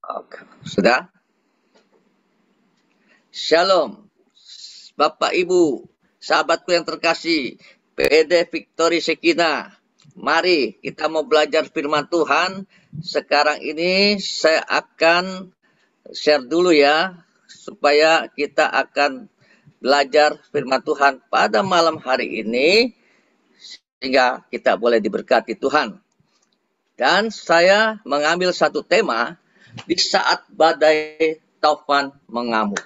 Oke. Sudah? Shalom, Bapak Ibu, sahabatku yang terkasih, PED Victory Sekina. Mari kita mau belajar firman Tuhan. Sekarang ini saya akan share dulu ya, supaya kita akan belajar firman Tuhan pada malam hari ini, sehingga kita boleh diberkati Tuhan. Dan saya mengambil satu tema, di saat badai taufan mengamuk.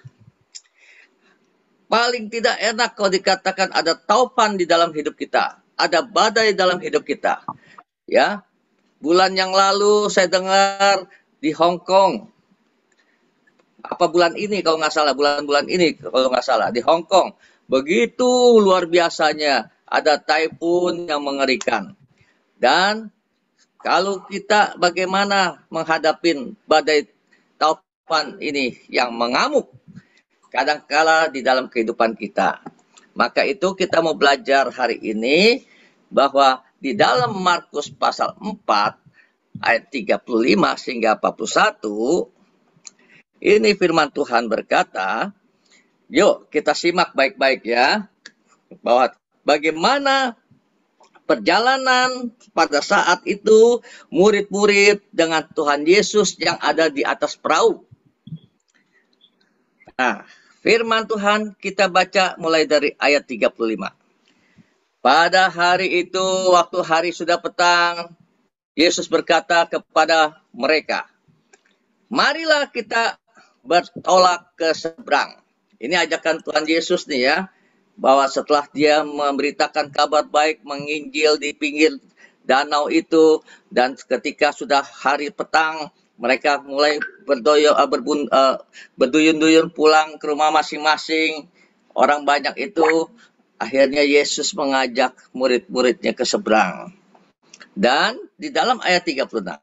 Paling tidak enak kalau dikatakan ada taufan di dalam hidup kita, ada badai dalam hidup kita. Ya, bulan yang lalu saya dengar di Hong Kong, apa bulan ini kalau nggak salah, bulan-bulan ini kalau nggak salah di Hong Kong, begitu luar biasanya ada typhoon yang mengerikan. Dan kalau kita bagaimana menghadapi badai taufan ini yang mengamuk kadangkala di dalam kehidupan kita. Maka itu kita mau belajar hari ini bahwa di dalam Markus pasal 4 ayat 35 hingga 41 ini firman Tuhan berkata, yuk kita simak baik-baik ya, bahwa bagaimana perjalanan pada saat itu murid-murid dengan Tuhan Yesus yang ada di atas perahu. Nah, firman Tuhan kita baca mulai dari ayat 35. Pada hari itu, waktu hari sudah petang, Yesus berkata kepada mereka, marilah kita bertolak ke seberang. Ini ajakan Tuhan Yesus nih ya, bahwa setelah dia memberitakan kabar baik, menginjil di pinggir danau itu, dan ketika sudah hari petang, mereka mulai berduyun-duyun pulang ke rumah masing-masing. Orang banyak itu, akhirnya Yesus mengajak murid-muridnya ke seberang. Dan di dalam ayat 36,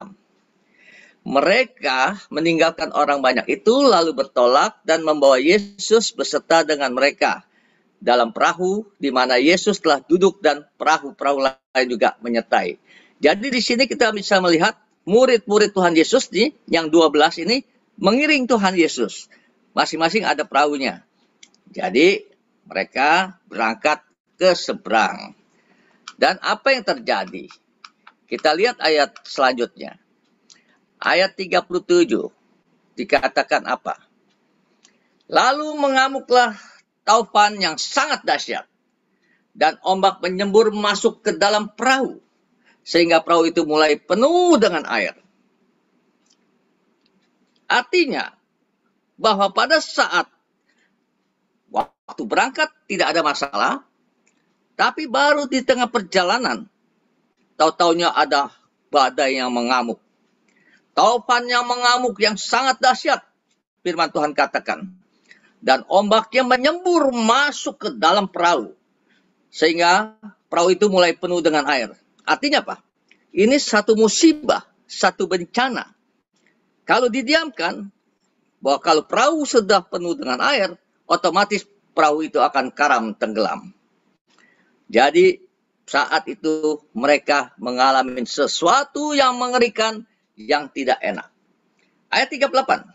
mereka meninggalkan orang banyak itu, lalu bertolak dan membawa Yesus beserta dengan mereka dalam perahu di mana Yesus telah duduk dan perahu-perahu lain juga menyertai. Jadi di sini kita bisa melihat murid-murid Tuhan Yesus nih, yang 12 ini mengiring Tuhan Yesus. Masing-masing ada perahunya. Jadi mereka berangkat ke seberang. Dan apa yang terjadi? Kita lihat ayat selanjutnya. Ayat 37 dikatakan apa? Lalu mengamuklah taufan yang sangat dahsyat, dan ombak menyembur masuk ke dalam perahu, sehingga perahu itu mulai penuh dengan air. Artinya, bahwa pada saat waktu berangkat tidak ada masalah, tapi baru di tengah perjalanan, tahu-taunya ada badai yang mengamuk. Taufan yang mengamuk yang sangat dahsyat, firman Tuhan katakan. Dan ombaknya menyembur masuk ke dalam perahu, sehingga perahu itu mulai penuh dengan air. Artinya apa? Ini satu musibah, satu bencana. Kalau didiamkan, bahwa kalau perahu sudah penuh dengan air, otomatis perahu itu akan karam tenggelam. Jadi saat itu mereka mengalami sesuatu yang mengerikan, yang tidak enak. Ayat 38.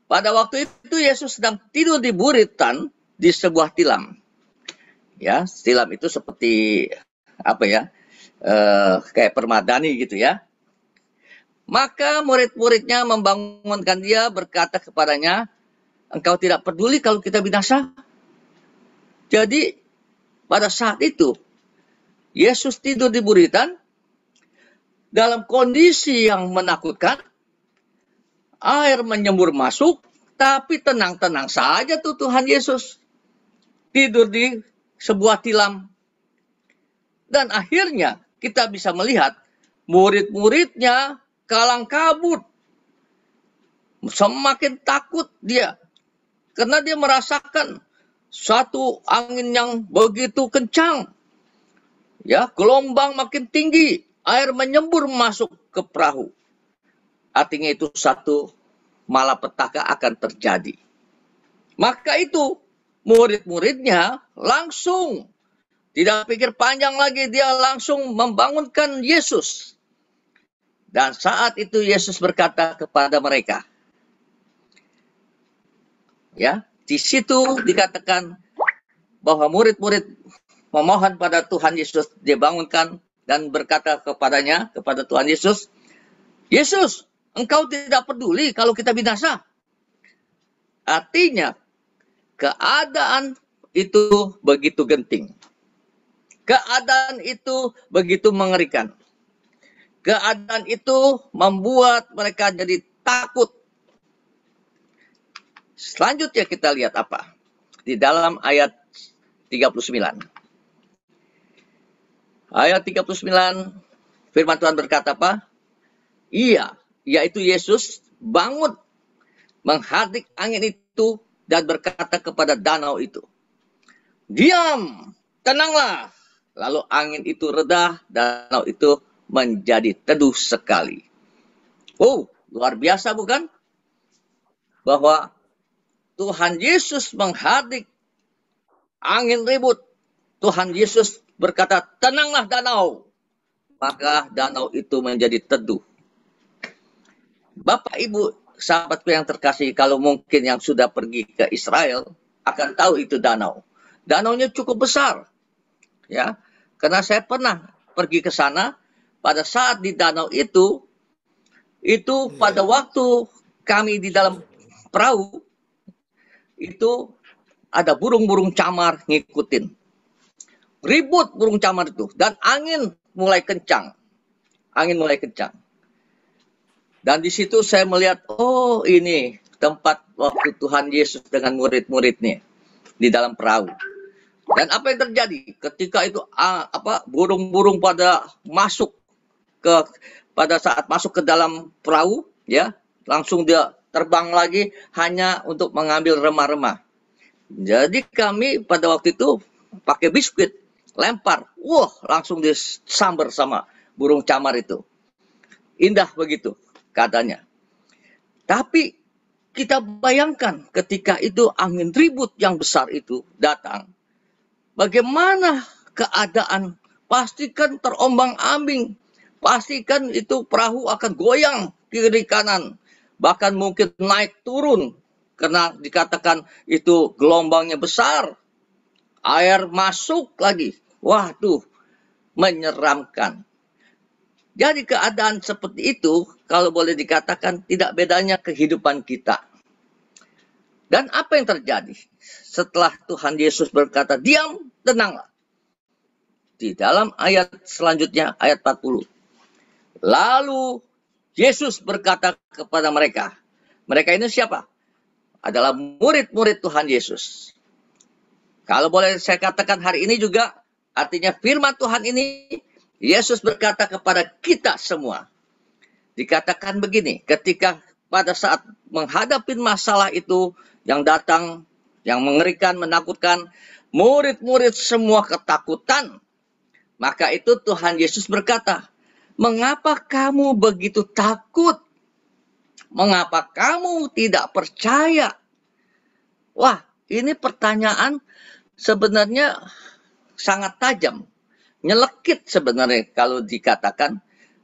Pada waktu itu Yesus sedang tidur di buritan di sebuah tilam. Ya, tilam itu seperti apa ya? Kayak permadani gitu ya. Maka murid-muridnya membangunkan dia, berkata kepadanya, engkau tidak peduli kalau kita binasa? Jadi pada saat itu Yesus tidur di buritan dalam kondisi yang menakutkan. Air menyembur masuk, tapi tenang-tenang saja tuh Tuhan Yesus. Tidur di sebuah tilam. Dan akhirnya kita bisa melihat murid-muridnya kalang kabut. Semakin takut dia. Karena dia merasakan satu angin yang begitu kencang. Ya, gelombang makin tinggi. Air menyembur masuk ke perahu. Artinya itu satu malapetaka akan terjadi. Maka itu murid-muridnya langsung, tidak pikir panjang lagi, dia langsung membangunkan Yesus. Dan saat itu Yesus berkata kepada mereka, ya, di situ dikatakan bahwa murid-murid memohon pada Tuhan Yesus, dibangunkan dan berkata kepadanya, kepada Tuhan Yesus, Yesus, engkau tidak peduli kalau kita binasa. Artinya, keadaan itu begitu genting. Keadaan itu begitu mengerikan. Keadaan itu membuat mereka jadi takut. Selanjutnya kita lihat apa? Di dalam ayat 39. Ayat 39, firman Tuhan berkata apa? Ia, yaitu Yesus, bangun, menghardik angin itu, dan berkata kepada danau itu, diam, tenanglah. Lalu angin itu reda, danau itu menjadi teduh sekali. Oh, luar biasa bukan? Bahwa Tuhan Yesus menghardik angin ribut. Tuhan Yesus berkata, tenanglah danau. Maka danau itu menjadi teduh. Bapak, Ibu, sahabatku yang terkasih, kalau mungkin yang sudah pergi ke Israel, akan tahu itu danau. Danaunya cukup besar. Ya, karena saya pernah pergi ke sana. Pada saat di danau itu pada waktu kami di dalam perahu, itu ada burung-burung camar ngikutin. Ribut burung camar itu. Dan angin mulai kencang. Angin mulai kencang. Dan di situ saya melihat, oh ini tempat waktu Tuhan Yesus dengan murid-muridnya di dalam perahu. Dan apa yang terjadi ketika itu burung-burung pada masuk pada saat masuk ke dalam perahu, ya, langsung dia terbang lagi hanya untuk mengambil remah-remah. Jadi kami pada waktu itu pakai biskuit, lempar, langsung disambar sama burung camar itu. Indah begitu keadaannya. Tapi kita bayangkan ketika itu angin ribut yang besar itu datang, bagaimana keadaan? Pastikan terombang-ambing. Pastikan itu perahu akan goyang kiri kanan. Bahkan mungkin naik turun. Karena dikatakan itu gelombangnya besar. Air masuk lagi. Waduh, menyeramkan. Jadi keadaan seperti itu, kalau boleh dikatakan, tidak bedanya kehidupan kita. Dan apa yang terjadi? Setelah Tuhan Yesus berkata, diam, tenanglah. Di dalam ayat selanjutnya, ayat 40. Lalu Yesus berkata kepada mereka. Mereka ini siapa? Adalah murid-murid Tuhan Yesus. Kalau boleh saya katakan hari ini juga, artinya firman Tuhan ini, Yesus berkata kepada kita semua. Dikatakan begini, ketika pada saat menghadapi masalah itu yang datang, yang mengerikan, menakutkan, murid-murid semua ketakutan. Maka itu Tuhan Yesus berkata, mengapa kamu begitu takut? Mengapa kamu tidak percaya? Wah, ini pertanyaan sebenarnya sangat tajam. Nyelekit sebenarnya kalau dikatakan.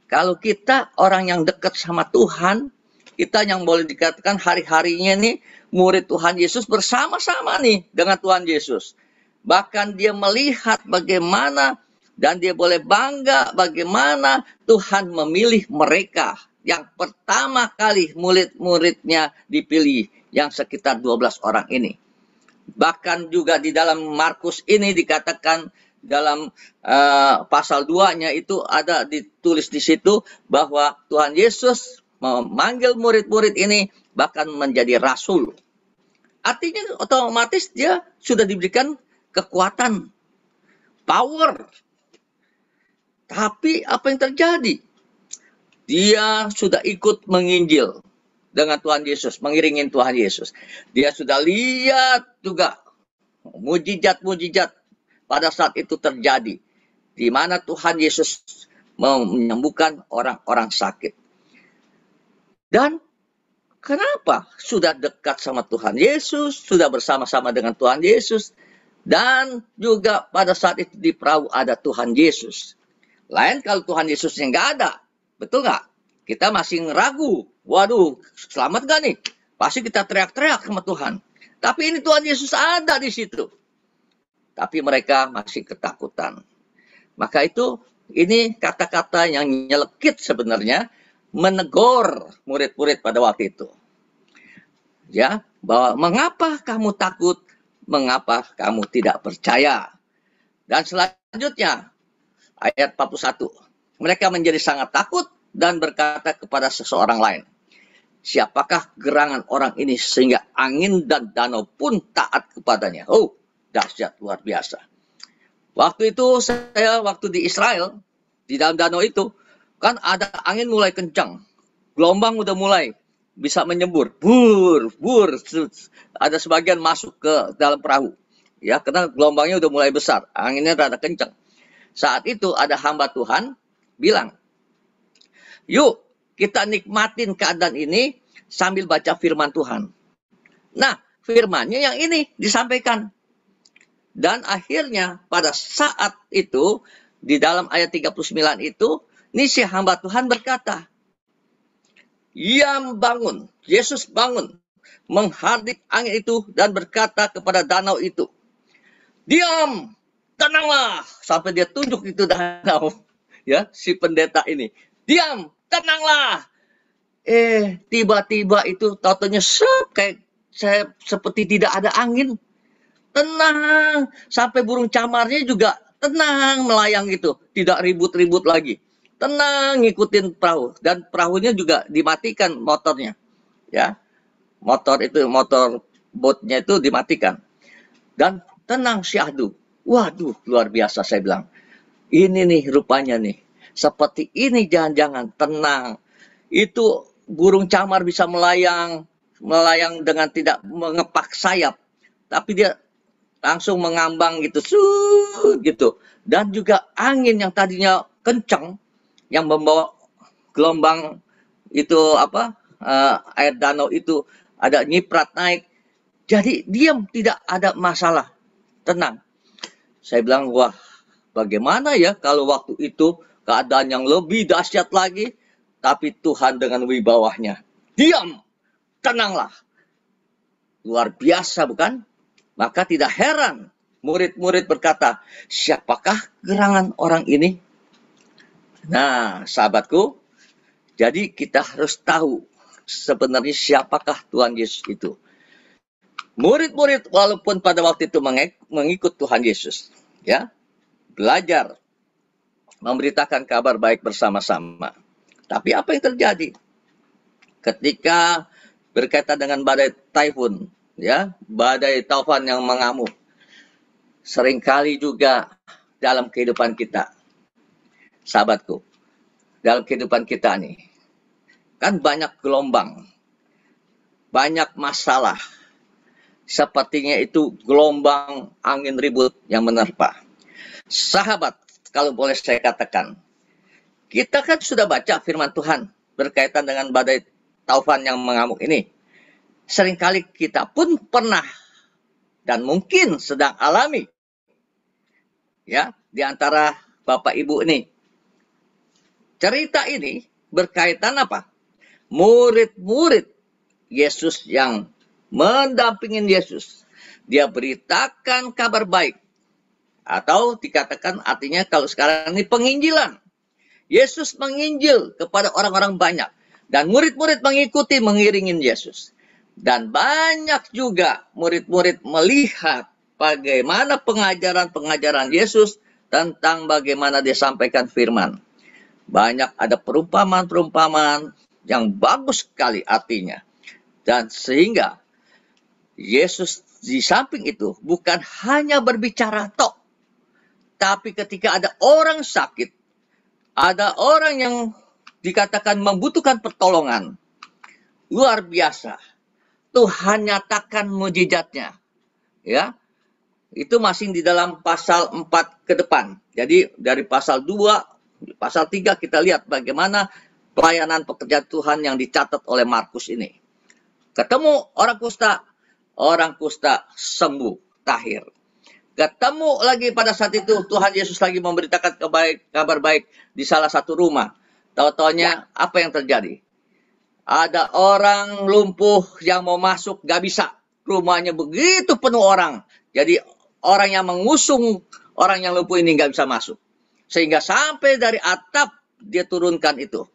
Kalau kita orang yang dekat sama Tuhan, kita yang boleh dikatakan hari-harinya nih, murid Tuhan Yesus bersama-sama nih dengan Tuhan Yesus. Bahkan dia melihat bagaimana dan dia boleh bangga bagaimana Tuhan memilih mereka. Yang pertama kali murid-muridnya dipilih, yang sekitar 12 orang ini. Bahkan juga di dalam Markus ini dikatakan dalam pasal 2-nya itu ada ditulis di situ bahwa Tuhan Yesus memanggil murid-murid ini bahkan menjadi rasul. Artinya otomatis dia sudah diberikan kekuatan, power. Tapi apa yang terjadi? Dia sudah ikut menginjil dengan Tuhan Yesus, mengiringin Tuhan Yesus. Dia sudah lihat juga mujizat-mujizat pada saat itu terjadi. Di mana Tuhan Yesus menyembuhkan orang-orang sakit. Dan kenapa? Sudah dekat sama Tuhan Yesus, sudah bersama-sama dengan Tuhan Yesus. Dan juga pada saat itu di perahu ada Tuhan Yesus. Lain kalau Tuhan Yesusnya nggak ada. Betul nggak? kita masih ragu. Waduh, selamat gak nih? Pasti kita teriak-teriak sama Tuhan. Tapi ini Tuhan Yesus ada di situ. Tapi mereka masih ketakutan. Maka itu, ini kata-kata yang nyelekit sebenarnya, menegur murid-murid pada waktu itu. Ya, bahwa mengapa kamu takut? Mengapa kamu tidak percaya? Dan selanjutnya, ayat 41. Mereka menjadi sangat takut dan berkata kepada seseorang lain, siapakah gerangan orang ini sehingga angin dan danau pun taat kepadanya? Oh, dahsyat luar biasa. Waktu itu saya di Israel, di dalam danau itu, kan ada angin mulai kencang. Gelombang udah mulai bisa menyembur. Bur. Ada sebagian masuk ke dalam perahu. Ya, karena gelombangnya udah mulai besar. Anginnya rada kencang. Saat itu ada hamba Tuhan bilang, yuk kita nikmatin keadaan ini sambil baca firman Tuhan. Nah, firmannya yang ini disampaikan. Dan akhirnya pada saat itu, di dalam ayat 39 itu, ini si hamba Tuhan berkata, ia bangun, Yesus bangun, menghardik angin itu dan berkata kepada danau itu, diam, tenanglah. Sampai dia tunjuk itu danau, ya, si pendeta ini. Diam, tenanglah. Tiba-tiba itu taunya kayak saya seperti tidak ada angin. Tenang, sampai burung camarnya juga tenang melayang gitu, tidak ribut-ribut lagi. Tenang ngikutin perahu, dan perahunya juga dimatikan motornya. Ya. Motor boatnya itu dimatikan. Dan tenang syahdu. Waduh, luar biasa saya bilang. Ini nih rupanya nih. Seperti ini jangan-jangan tenang. Itu burung camar bisa melayang dengan tidak mengepak sayap. Tapi dia langsung mengambang gitu, gitu. Dan juga angin yang tadinya kencang, yang membawa gelombang itu air danau itu ada nyiprat naik. Jadi diam, tidak ada masalah, tenang. Saya bilang, wah, bagaimana ya kalau waktu itu keadaan yang lebih dahsyat lagi, tapi Tuhan dengan wibawanya. Diam, tenanglah. Luar biasa bukan? Maka tidak heran murid-murid berkata, siapakah gerangan orang ini? Nah, sahabatku, jadi kita harus tahu sebenarnya siapakah Tuhan Yesus itu. Murid-murid walaupun pada waktu itu mengikut Tuhan Yesus, ya, belajar memberitakan kabar baik bersama-sama. Tapi apa yang terjadi ketika berkaitan dengan badai taifun, ya, badai taufan yang mengamuk? Seringkali juga dalam kehidupan kita, sahabatku, dalam kehidupan kita nih, kan banyak gelombang, banyak masalah. Sepertinya itu gelombang angin ribut yang menerpa. Sahabat, kalau boleh saya katakan, kita kan sudah baca firman Tuhan berkaitan dengan badai taufan yang mengamuk ini. Seringkali kita pun pernah dan mungkin sedang alami, ya, di antara Bapak Ibu ini. Cerita ini berkaitan apa? Murid-murid Yesus yang mendampingin Yesus. Dia beritakan kabar baik. Atau dikatakan artinya kalau sekarang ini penginjilan. Yesus menginjil kepada orang-orang banyak. Dan murid-murid mengikuti, mengiringin Yesus. Dan banyak juga murid-murid melihat bagaimana pengajaran-pengajaran Yesus tentang bagaimana dia sampaikan firman. Banyak ada perumpamaan-perumpamaan yang bagus sekali artinya. Dan sehingga Yesus di samping itu bukan hanya berbicara tok. Tapi ketika ada orang sakit, ada orang yang dikatakan membutuhkan pertolongan, luar biasa. Tuhan nyatakan mujizatnya. Ya. Itu masih di dalam pasal 4 ke depan. Jadi dari pasal 2, pasal 3 kita lihat bagaimana pelayanan pekerjaan Tuhan yang dicatat oleh Markus ini. Ketemu orang kusta sembuh, tahir. Ketemu lagi pada saat itu Tuhan Yesus lagi memberitakan kabar baik di salah satu rumah. Tahu-taunya apa yang terjadi? Ada orang lumpuh yang mau masuk, gak bisa. Rumahnya begitu penuh orang. Jadi orang yang mengusung orang yang lumpuh ini gak bisa masuk. Sehingga sampai dari atap dia turunkan itu.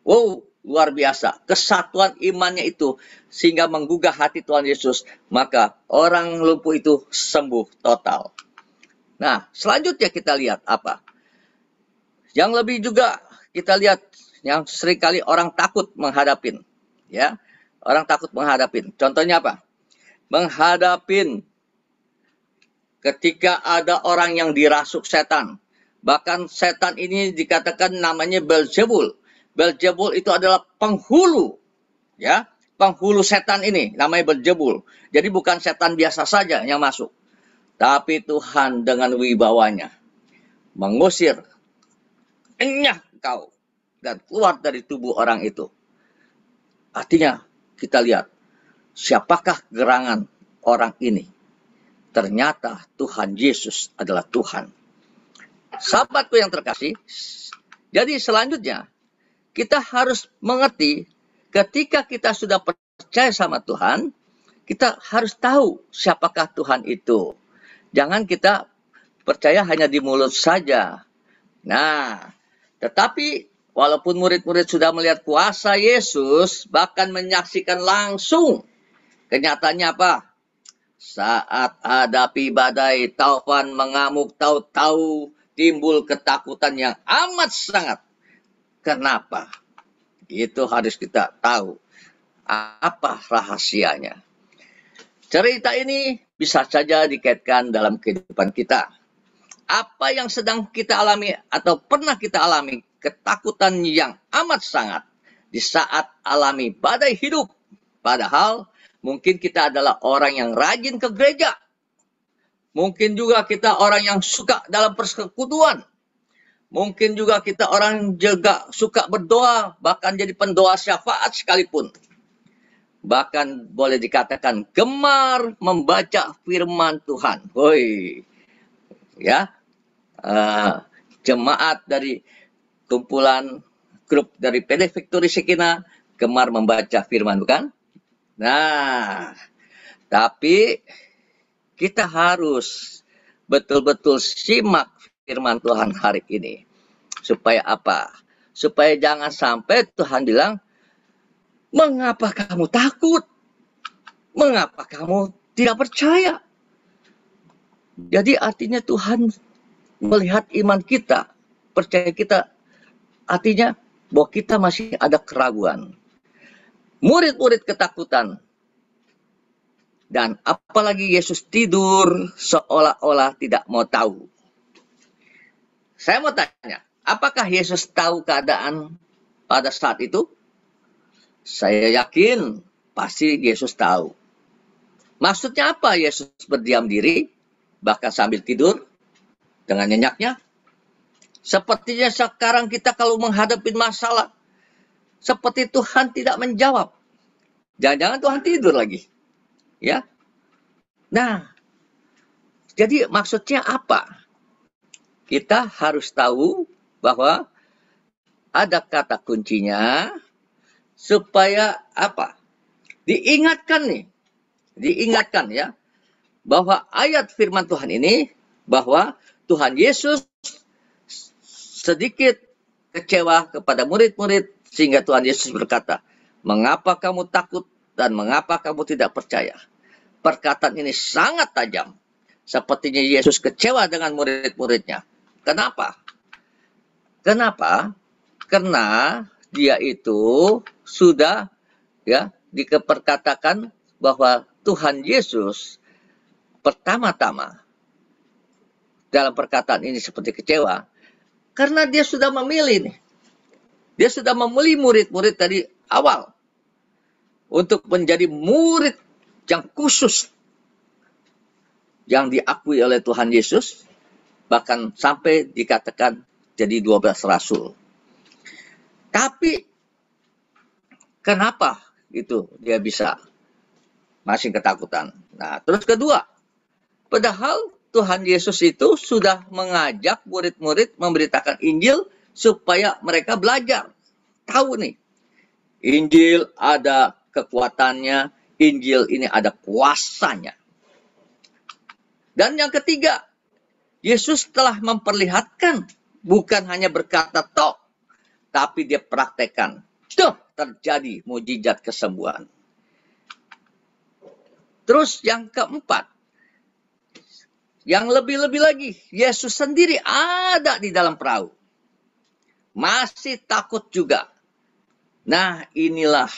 Wow, luar biasa. Kesatuan imannya itu sehingga menggugah hati Tuhan Yesus. Maka orang lumpuh itu sembuh total. Nah, selanjutnya kita lihat apa? Yang lebih juga kita lihat yang seringkali orang takut menghadapin. Ya, orang takut menghadapin. Contohnya apa? Menghadapin ketika ada orang yang dirasuk setan. Bahkan setan ini dikatakan namanya Beelzebul. Beelzebul itu adalah penghulu, ya, penghulu setan ini namanya Beelzebul. Jadi bukan setan biasa saja yang masuk, tapi Tuhan dengan wibawanya mengusir, enyah kau, dan keluar dari tubuh orang itu. Artinya kita lihat siapakah gerangan orang ini. Ternyata Tuhan Yesus adalah Tuhan. Sahabatku yang terkasih, jadi selanjutnya kita harus mengerti ketika kita sudah percaya sama Tuhan, kita harus tahu siapakah Tuhan itu. Jangan kita percaya hanya di mulut saja. Nah, tetapi walaupun murid-murid sudah melihat kuasa Yesus, bahkan menyaksikan langsung, kenyataannya apa? Saat hadapi badai, taufan mengamuk, tahu-tahu timbul ketakutan yang amat sangat. Kenapa? Itu harus kita tahu. Apa rahasianya? Cerita ini bisa saja dikaitkan dalam kehidupan kita. Apa yang sedang kita alami atau pernah kita alami, ketakutan yang amat sangat di saat alami badai hidup. Padahal mungkin kita adalah orang yang rajin ke gereja. Mungkin juga kita orang yang suka dalam persekutuan. Mungkin juga kita orang juga suka berdoa, bahkan jadi pendoa syafaat sekalipun. Bahkan boleh dikatakan gemar membaca firman Tuhan. Woi, ya, jemaat dari kumpulan grup dari PD Victory Shekina gemar membaca firman, bukan? Nah, tapi kita harus betul-betul simak firman Tuhan hari ini. Supaya apa? Supaya jangan sampai Tuhan bilang, mengapa kamu takut? Mengapa kamu tidak percaya? Jadi artinya Tuhan melihat iman kita, percaya kita, artinya bahwa kita masih ada keraguan. Murid-murid ketakutan. Dan apalagi Yesus tidur seolah-olah tidak mau tahu. Saya mau tanya, apakah Yesus tahu keadaan pada saat itu? Saya yakin pasti Yesus tahu. Maksudnya apa Yesus berdiam diri, bahkan sambil tidur dengan nyenyaknya? Sepertinya sekarang kita kalau menghadapi masalah, seperti Tuhan tidak menjawab. Jangan-jangan Tuhan tidur lagi. Ya. Nah, jadi maksudnya apa? Kita harus tahu bahwa ada kata kuncinya supaya apa? Diingatkan nih. Diingatkan ya. Bahwa ayat firman Tuhan ini bahwa Tuhan Yesus sedikit kecewa kepada murid-murid sehingga Tuhan Yesus berkata, "Mengapa kamu takut dan mengapa kamu tidak percaya?" Perkataan ini sangat tajam. Sepertinya Yesus kecewa dengan murid-muridnya. Kenapa? Kenapa? Karena dia itu sudah ya diperkatakan bahwa Tuhan Yesus pertama-tama dalam perkataan ini seperti kecewa karena dia sudah memilih nih. Dia sudah memilih murid-murid dari awal untuk menjadi murid yang khusus yang diakui oleh Tuhan Yesus, bahkan sampai dikatakan jadi 12 rasul. Tapi kenapa itu dia bisa masih ketakutan? Nah, terus kedua, padahal Tuhan Yesus itu sudah mengajak murid-murid memberitakan Injil supaya mereka belajar. tahu nih, Injil ada kekuatannya, Injil ini ada kuasanya. Dan yang ketiga, Yesus telah memperlihatkan, bukan hanya berkata tok, tapi dia praktekkan. Tuh, terjadi mujizat kesembuhan. Terus yang keempat, yang lebih-lebih lagi, Yesus sendiri ada di dalam perahu. Masih takut juga. Nah, inilah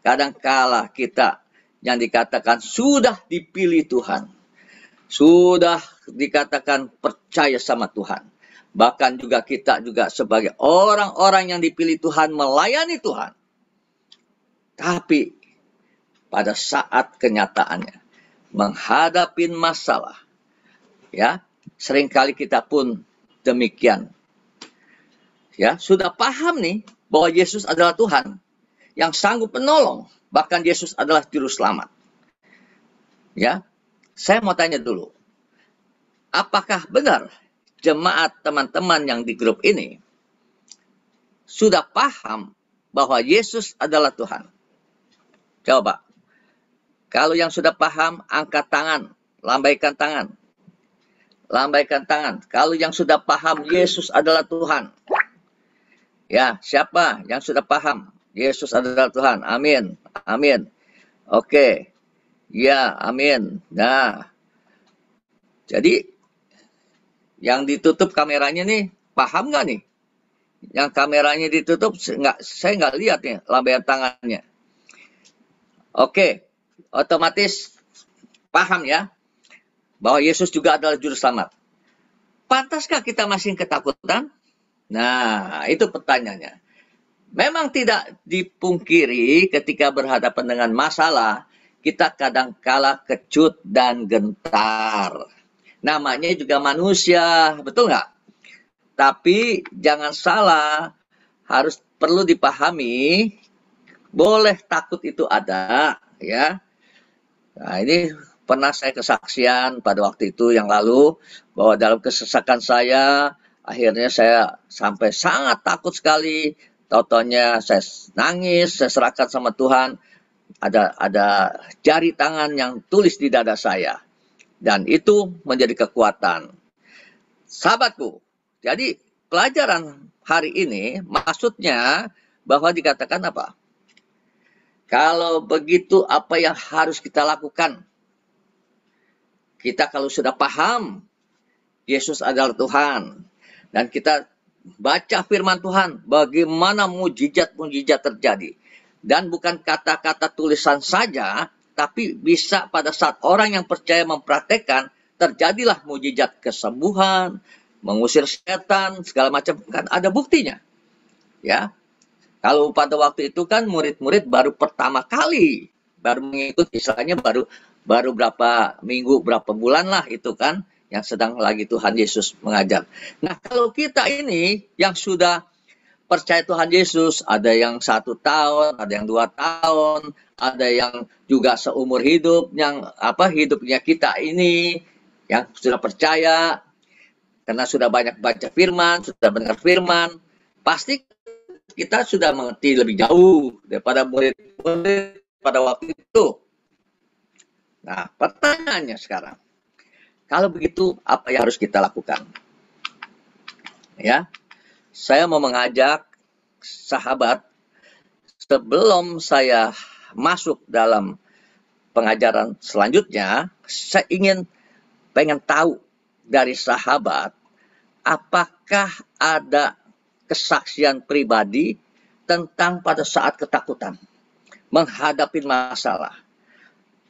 kadangkala kita yang dikatakan sudah dipilih Tuhan. Sudah dikatakan percaya sama Tuhan. Bahkan juga kita juga sebagai orang-orang yang dipilih Tuhan melayani Tuhan. Tapi pada saat kenyataannya menghadapi masalah, ya, seringkali kita pun demikian. Ya, sudah paham nih bahwa Yesus adalah Tuhan yang sanggup menolong, bahkan Yesus adalah juru selamat. Ya, saya mau tanya dulu, apakah benar jemaat teman-teman yang di grup ini sudah paham bahwa Yesus adalah Tuhan? Coba, kalau yang sudah paham, angkat tangan, lambaikan tangan. Lambaikan tangan. Kalau yang sudah paham Yesus adalah Tuhan. Ya, siapa yang sudah paham Yesus adalah Tuhan? Amin. Amin. Oke. Ya, amin. Nah, jadi yang ditutup kameranya nih, paham nggak nih? Yang kameranya ditutup, saya nggak lihat nih lambaian tangannya. Oke, otomatis paham ya, bahwa Yesus juga adalah juru selamat. Pantaskah kita masih ketakutan? Nah, itu pertanyaannya. Memang tidak dipungkiri ketika berhadapan dengan masalah, kita kadangkala kecut dan gentar. Namanya juga manusia, betul nggak? Tapi jangan salah, harus perlu dipahami, boleh takut itu ada, ya. Nah, ini pernah saya kesaksian pada waktu itu yang lalu, bahwa dalam kesesakan saya, akhirnya saya sampai sangat takut sekali. Tautannya saya nangis, saya serahkan sama Tuhan. Ada jari tangan yang tulis di dada saya. Dan itu menjadi kekuatan. Sahabatku, jadi pelajaran hari ini maksudnya bahwa dikatakan apa? Kalau begitu apa yang harus kita lakukan? Kita kalau sudah paham Yesus adalah Tuhan, dan kita baca firman Tuhan, bagaimana mujizat-mujizat terjadi. Dan bukan kata-kata tulisan saja, tapi bisa pada saat orang yang percaya mempraktekkan, terjadilah mujizat kesembuhan, mengusir setan, segala macam, kan ada buktinya. Ya, kalau pada waktu itu kan murid-murid baru pertama kali, baru mengikuti, istilahnya baru berapa minggu, berapa bulan lah itu kan, yang sedang lagi Tuhan Yesus mengajar. Nah, kalau kita ini yang sudah percaya Tuhan Yesus, ada yang 1 tahun, ada yang 2 tahun, ada yang juga seumur hidup, yang hidupnya kita ini yang sudah percaya, karena sudah banyak baca firman, sudah dengar firman, pasti kita sudah mengerti lebih jauh daripada murid-murid pada waktu itu. Nah, pertanyaannya sekarang, kalau begitu, apa yang harus kita lakukan? Ya, saya mau mengajak sahabat, sebelum saya masuk dalam pengajaran selanjutnya, saya pengen tahu dari sahabat, apakah ada kesaksian pribadi tentang pada saat ketakutan, menghadapi masalah.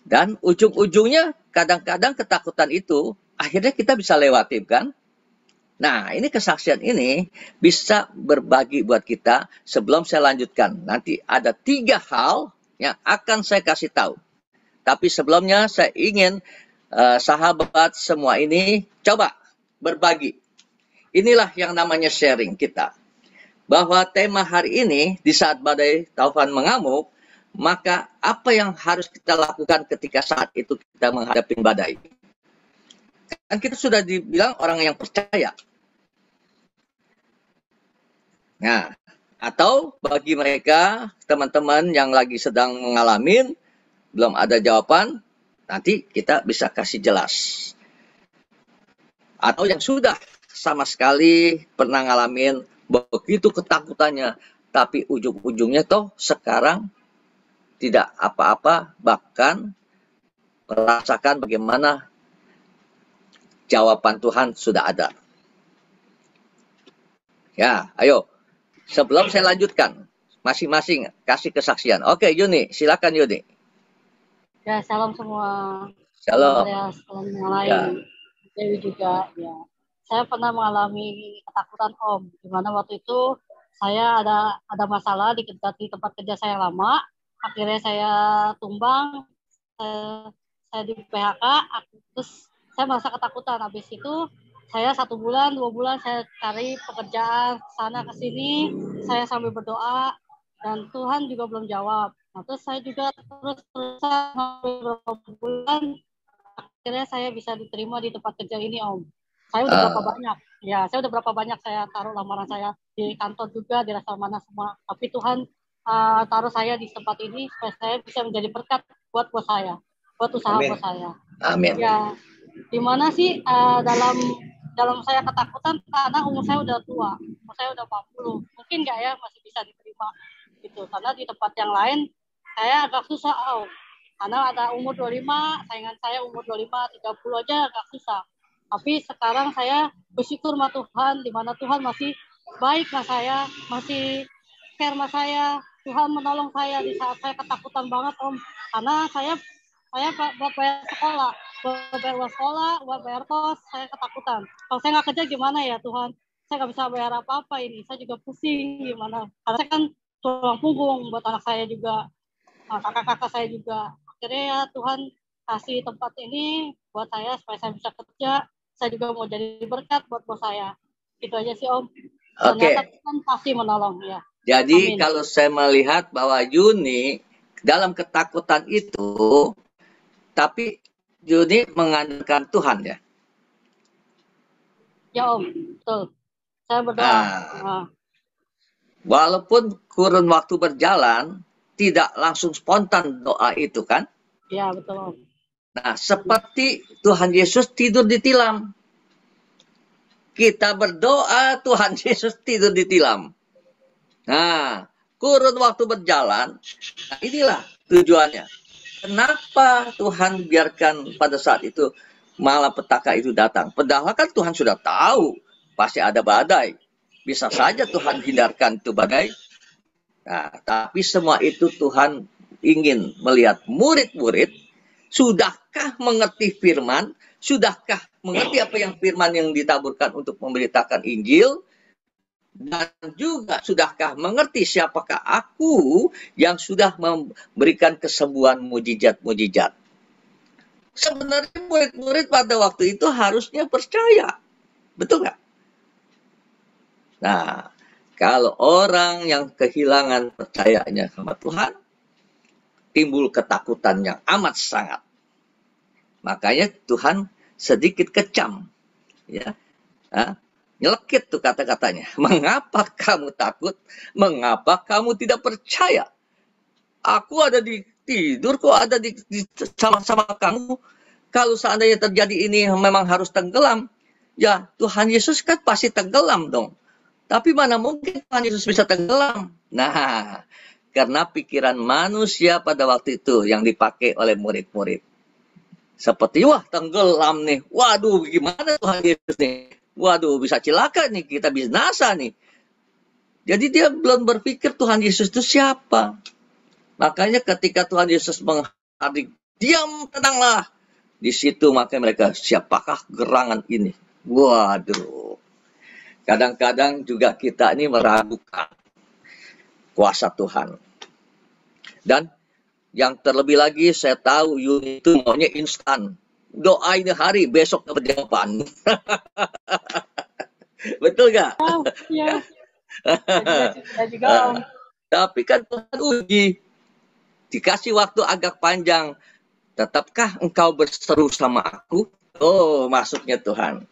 Dan ujung-ujungnya kadang-kadang ketakutan itu akhirnya kita bisa lewati, kan? Nah, ini kesaksian ini bisa berbagi buat kita. Sebelum saya lanjutkan, nanti ada 3 hal yang akan saya kasih tahu. Tapi sebelumnya saya ingin sahabat semua ini coba berbagi. Inilah yang namanya sharing kita. Bahwa tema hari ini, di saat badai taufan mengamuk, maka apa yang harus kita lakukan ketika saat itu kita menghadapi badai? Kan kita sudah dibilang orang yang percaya. Nah, Atau bagi mereka, teman-teman yang lagi sedang mengalami, belum ada jawaban, nanti kita bisa kasih jelas. Atau yang sudah sama sekali pernah ngalamin begitu ketakutannya, tapi ujung-ujungnya toh sekarang tidak apa-apa, bahkan merasakan bagaimana jawaban Tuhan sudah ada. Ya, ayo. Sebelum saya lanjutkan, masing-masing kasih kesaksian. Oke, Yuni, silakan Yuni. Ya, salam semua. Shalom. Salam yang lain. Ya. Dewi juga, ya. Saya pernah mengalami ketakutan Om. Dimana waktu itu saya ada masalah di tempat kerja saya lama. Akhirnya saya tumbang, saya di PHK, terus saya merasa ketakutan. Habis itu saya 1 bulan, 2 bulan saya cari pekerjaan sana ke sini, saya sambil berdoa dan Tuhan juga belum jawab. Nah, terus saya juga terus-terusan beberapa bulan, akhirnya saya bisa diterima di tempat kerja ini Om. Saya udah berapa banyak, ya saya udah berapa banyak saya taruh lamaran saya di kantor juga, di rasa mana semua. Tapi Tuhan taruh saya di tempat ini supaya saya bisa menjadi berkat buat bos saya, buat usaha bos saya. Amin. Ya, dimana sih dalam saya ketakutan karena umur saya udah tua, umur saya udah 40, mungkin nggak ya masih bisa diterima gitu, karena di tempat yang lain saya agak susah karena ada umur 25, saingan saya umur 25, 30 aja agak susah. Tapi sekarang saya bersyukur sama Tuhan, dimana Tuhan masih baik sama saya, masih care sama saya, Tuhan menolong saya di saat saya ketakutan banget Om, karena saya buat bayar sekolah, buat bayar kos, saya ketakutan. Kalau saya nggak kerja gimana ya Tuhan? Saya nggak bisa bayar apa-apa ini. Saya juga pusing gimana. Karena saya kan tulang punggung buat anak saya juga, kakak-kakak saya juga. Akhirnya ya Tuhan kasih tempat ini buat saya supaya saya bisa kerja. Saya juga mau jadi berkat buat bos saya. Itu aja sih Om. Ternyata Tuhan pasti menolong ya. Jadi kalau saya melihat bahwa Yuni dalam ketakutan itu, tapi Yuni mengandalkan Tuhan ya. Ya Om, betul. Saya berdoa. Walaupun kurun waktu berjalan, tidak langsung spontan doa itu kan? Ya betul Om. Nah, seperti Tuhan Yesus tidur di tilam. Kita berdoa, Tuhan Yesus tidur di tilam. Nah, kurun waktu berjalan, nah inilah tujuannya. Kenapa Tuhan biarkan pada saat itu malapetaka itu datang? Padahal kan Tuhan sudah tahu pasti ada badai. Bisa saja Tuhan hindarkan itu badai. Nah, tapi semua itu Tuhan ingin melihat murid-murid, sudahkah mengerti firman? Sudahkah mengerti apa yang firman yang ditaburkan untuk memberitakan Injil? Dan juga sudahkah mengerti siapakah aku yang sudah memberikan kesembuhan mujizat-mujizat? Sebenarnya murid-murid pada waktu itu harusnya percaya. Betul nggak? Nah, kalau orang yang kehilangan percayanya sama Tuhan, timbul ketakutan yang amat sangat. Makanya Tuhan sedikit kecam. Ya. Nah, nyelekit tuh kata-katanya. Mengapa kamu takut? Mengapa kamu tidak percaya? Aku ada di tidur kok ada di sama-sama kamu. Kalau seandainya terjadi ini memang harus tenggelam. Ya Tuhan Yesus kan pasti tenggelam dong. Tapi mana mungkin Tuhan Yesus bisa tenggelam? Nah, karena pikiran manusia pada waktu itu yang dipakai oleh murid-murid. Seperti wah tenggelam nih. Waduh gimana Tuhan Yesus nih? Waduh, bisa celaka nih, kita binasa nih. Jadi dia belum berpikir Tuhan Yesus itu siapa. Makanya ketika Tuhan Yesus menghadir, diam, tenanglah. Di situ makanya mereka, siapakah gerangan ini? Waduh. Kadang-kadang juga kita ini meragukan kuasa Tuhan. Dan yang terlebih lagi, saya tahu Yuni itu maunya instan. Doa ini hari, besok dapat jawaban. Betul nggak? Iya. Tapi kan Tuhan uji. Dikasih waktu agak panjang. Tetapkah engkau berseru sama aku? Oh, maksudnya Tuhan.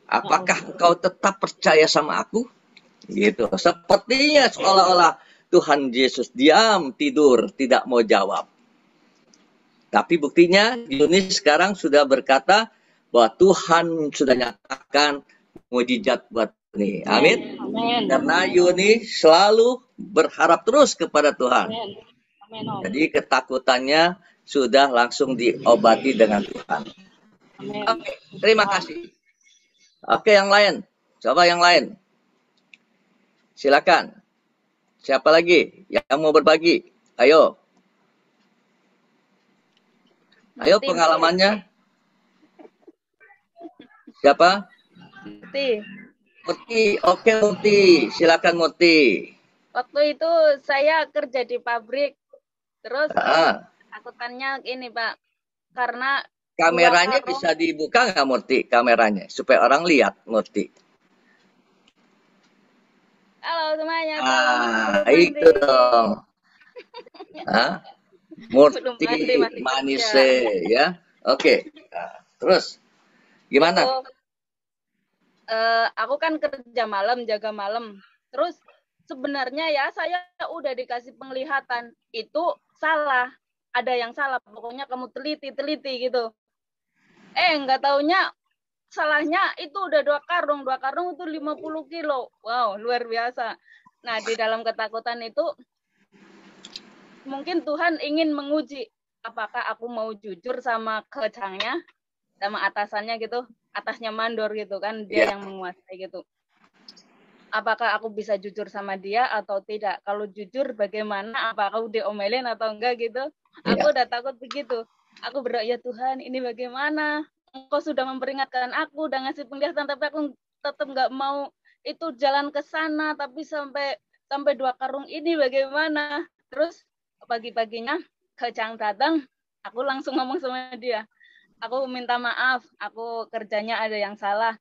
Apakah engkau tetap percaya sama aku? Gitu. Sepertinya seolah-olah Tuhan Yesus diam, tidur, tidak mau jawab. Tapi buktinya Yuni sekarang sudah berkata bahwa Tuhan sudah nyatakan mujizat buat Yuni. Amin. Amin. Karena Yuni selalu berharap terus kepada Tuhan. Amin. Amin, Om. Jadi ketakutannya sudah langsung diobati dengan Tuhan. Amin. Oke, terima kasih. Oke, yang lain. Coba yang lain. Silakan. Siapa lagi yang mau berbagi? Ayo. Ayo pengalamannya. Siapa? Murti. Murti. Oke, Murti. Silakan Murti. Waktu itu saya kerja di pabrik. Terus takutannya ini, Pak. Karena kameranya bisa dibuka nggak, Murti? Kameranya supaya orang lihat, Murti. Halo semuanya. Itu dong. Murti manis ya. Oke. Nah, terus gimana? Aku kan kerja malam, jaga malam. Terus sebenarnya ya saya udah dikasih penglihatan itu salah. Ada yang salah. Pokoknya kamu teliti gitu. Nggak taunya salahnya itu udah 2 karung. 2 karung itu 50 kilo. Wow, luar biasa. Nah, di dalam ketakutan itu mungkin Tuhan ingin menguji apakah aku mau jujur sama kecangnya, sama atasannya gitu. Atasnya mandor gitu kan, dia yang menguasai gitu. Apakah aku bisa jujur sama dia atau tidak? Kalau jujur bagaimana? Apakah aku diomelin atau enggak gitu? Aku udah takut begitu. Aku berdoa, ya Tuhan, ini bagaimana? Engkau sudah memperingatkan aku, udah ngasih penglihatan, tapi aku tetap nggak mau itu jalan ke sana, tapi sampai 2 karung ini bagaimana? Terus pagi-paginya Kecang datang, aku langsung ngomong sama dia. Aku minta maaf, aku kerjanya ada yang salah.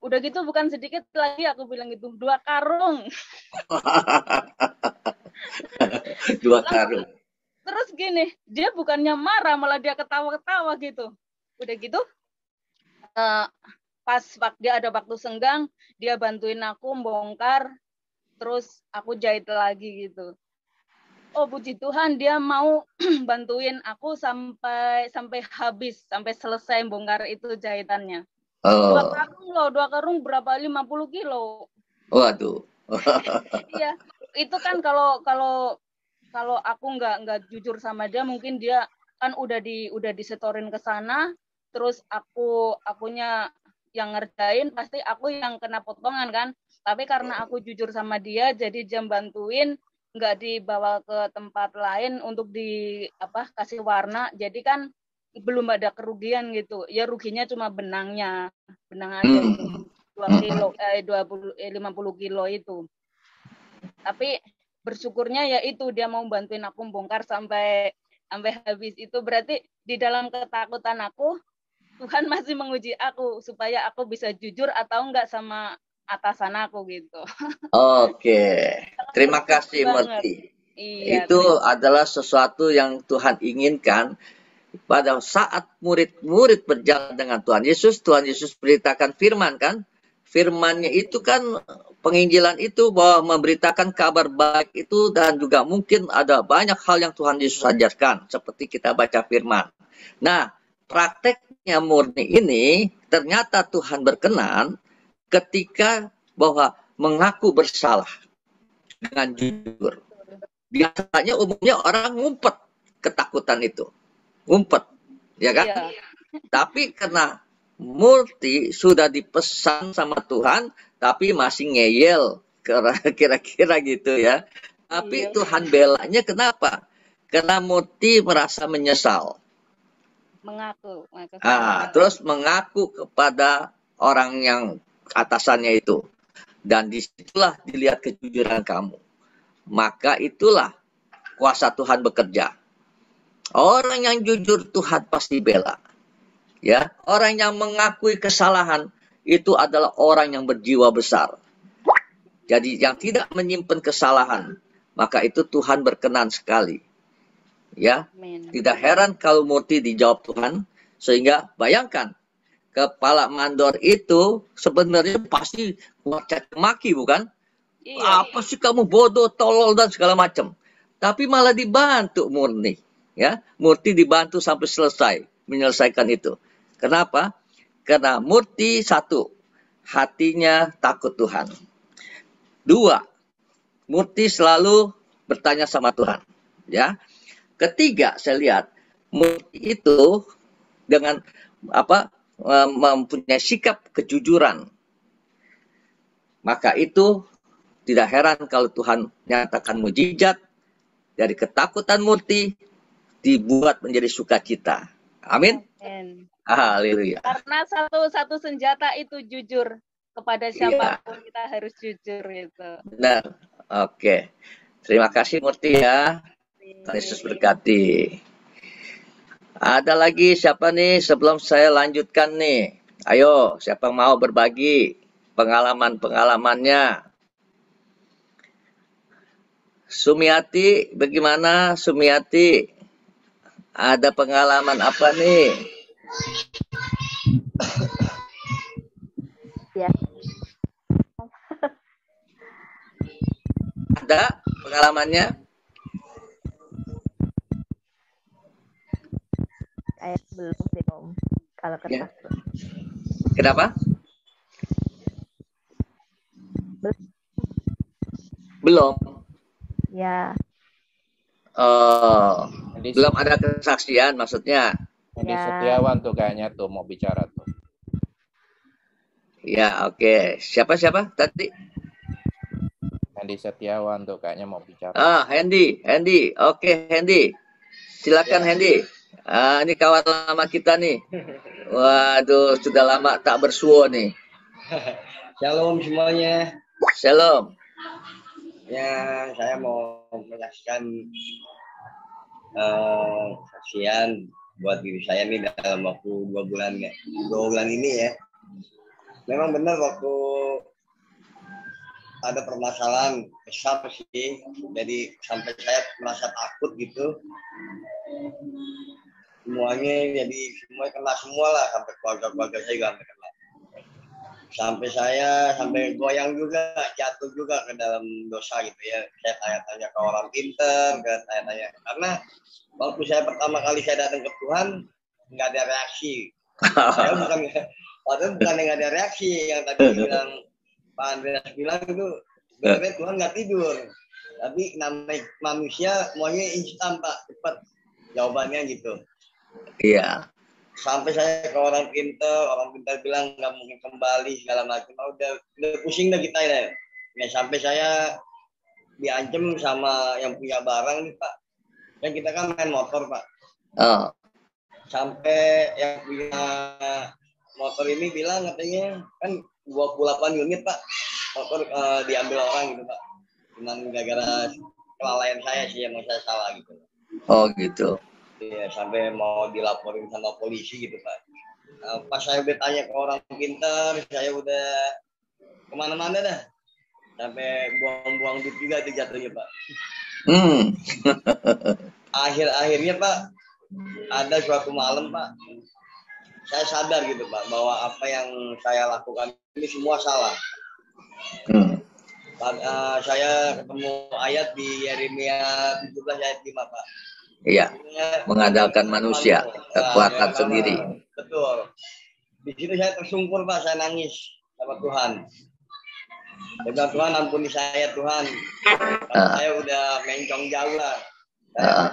Udah gitu bukan sedikit lagi, aku bilang gitu, 2 karung. 2 karung. Terus gini, dia bukannya marah, malah dia ketawa-ketawa gitu. Udah gitu, pas dia ada waktu senggang, dia bantuin aku bongkar, terus aku jahit lagi gitu. Oh puji Tuhan, dia mau bantuin aku sampai habis, sampai selesai bongkar itu jahitannya. 2 karung loh, 2 karung berapa? 50 kilo. Waduh. Iya, itu kan kalau aku nggak jujur sama dia, mungkin dia kan udah disetorin ke sana, terus akunya yang ngerjain, pasti aku yang kena potongan kan. Tapi karena aku jujur sama dia, jadi dia bantuin, nggak dibawa ke tempat lain untuk kasih warna, jadi kan belum ada kerugian gitu. Ya ruginya cuma benang aja itu 2 kilo 50 kilo itu. Tapi bersyukurnya ya itu dia mau bantuin aku bongkar sampai habis. Itu berarti di dalam ketakutan aku Tuhan masih menguji aku supaya aku bisa jujur atau enggak sama atasan aku gitu. Oke. Terima kasih Murti. Iya, itu adalah sesuatu yang Tuhan inginkan pada saat murid-murid berjalan dengan Tuhan Yesus beritakan firman kan. Firman-Nya itu kan penginjilan itu bahwa memberitakan kabar baik itu, dan juga mungkin ada banyak hal yang Tuhan Yesus ajarkan seperti kita baca firman. Nah, prakteknya murni ini ternyata Tuhan berkenan ketika bahwa mengaku bersalah dengan jujur. Biasanya umumnya orang ngumpet ketakutan itu. Ngumpet, ya kan? Iya. Tapi karena Murti sudah dipesan sama Tuhan, tapi masih ngeyel, kira-kira gitu ya. Tapi iya. Tuhan belanya kenapa? Karena Murti merasa menyesal. Mengaku. Terus mengaku kepada orang yang atasannya itu. Dan disitulah dilihat kejujuran kamu. Maka itulah kuasa Tuhan bekerja. Orang yang jujur Tuhan pasti bela. Ya, orang yang mengakui kesalahan itu adalah orang yang berjiwa besar. Jadi yang tidak menyimpan kesalahan, maka itu Tuhan berkenan sekali. Ya, amen. Tidak heran kalau Murti dijawab Tuhan, sehingga bayangkan kepala mandor itu sebenarnya pasti caci maki bukan? Iya. Apa sih kamu bodoh, tolol dan segala macam. Tapi malah dibantu Murni, ya. Murti dibantu sampai selesai menyelesaikan itu. Kenapa? Karena Murti satu, hatinya takut Tuhan. Dua, Murti selalu bertanya sama Tuhan, ya. Ketiga, saya lihat Murti itu dengan mempunyai sikap kejujuran. Maka itu tidak heran kalau Tuhan nyatakan mujizat dari ketakutan Murti dibuat menjadi sukacita. Amin. Amin. Haleluya. Karena satu senjata itu jujur. Kepada siapapun kita harus jujur itu. Benar. Oke. Terima kasih Murti ya. Tuhan Yesus berkati. Ada lagi siapa nih sebelum saya lanjutkan nih? Ayo, siapa mau berbagi pengalaman-pengalamannya? Sumiati, bagaimana Sumiati? Ada pengalaman apa nih? Ya. Ada pengalamannya? Saya belum sih Om. Kalau kertas. Ya. Kenapa? Belum. Ya. Oh, belum ada kesaksian maksudnya. Hendi Setiawan tuh kayaknya tuh mau bicara tuh. Ya, oke. Siapa tadi? Hendi Setiawan tuh kayaknya mau bicara. Ah, Hendi. Oke, Hendi. Silakan ya. Hendi. Ini kawan lama kita nih. Waduh, sudah lama tak bersuah nih. Shalom semuanya. Shalom. Ya, saya mau menyaksikan saksian buat diri saya nih dalam waktu 2 bulan ya. 2 bulan ini ya. Memang benar waktu ada permasalahan besar sih. Jadi sampai saya merasa takut gitu. Semuanya kena semua lah, sampai keluarga saya juga sampai kena. Sampai goyang juga, jatuh juga ke dalam dosa gitu ya. Saya tanya-tanya ke orang pinter, karena waktu saya pertama kali saya datang ke Tuhan nggak ada reaksi. Padahal bukan nggak ada reaksi, yang tadi bilang Pak Andreas bilang itu sebenarnya Tuhan nggak tidur, tapi namanya manusia maunya instan Pak, cepat jawabannya gitu. Iya. Sampai saya ke orang pintar bilang nggak mungkin kembali segala macam. Udah pusing dah kita ya. Sampai saya diancam sama yang punya barang nih Pak. Kan kita kan main motor Pak. Oh. Sampai yang punya motor ini bilang katanya kan 28 unit Pak. Motor diambil orang gitu Pak. Cuman gara-gara kelalaian saya sih yang saya salah gitu. Oh gitu. Iya, sampai mau dilaporin sama polisi gitu Pak. Pas saya udah tanya ke orang pintar, saya udah kemana-mana dah. Sampai buang-buang duit juga itu jatuhnya Pak. Akhir-akhirnya Pak, ada suatu malam Pak, saya sadar gitu Pak, bahwa apa yang saya lakukan ini semua salah. Saya ketemu ayat di Yeremia 17 ayat 5 Pak. Iya, mengandalkan manusia, kekuatan sendiri. Betul. Di situ saya tersungkur Pak, saya nangis sama Tuhan. Saya bilang, Tuhan ampuni saya Tuhan. Saya udah mencong jauh lah.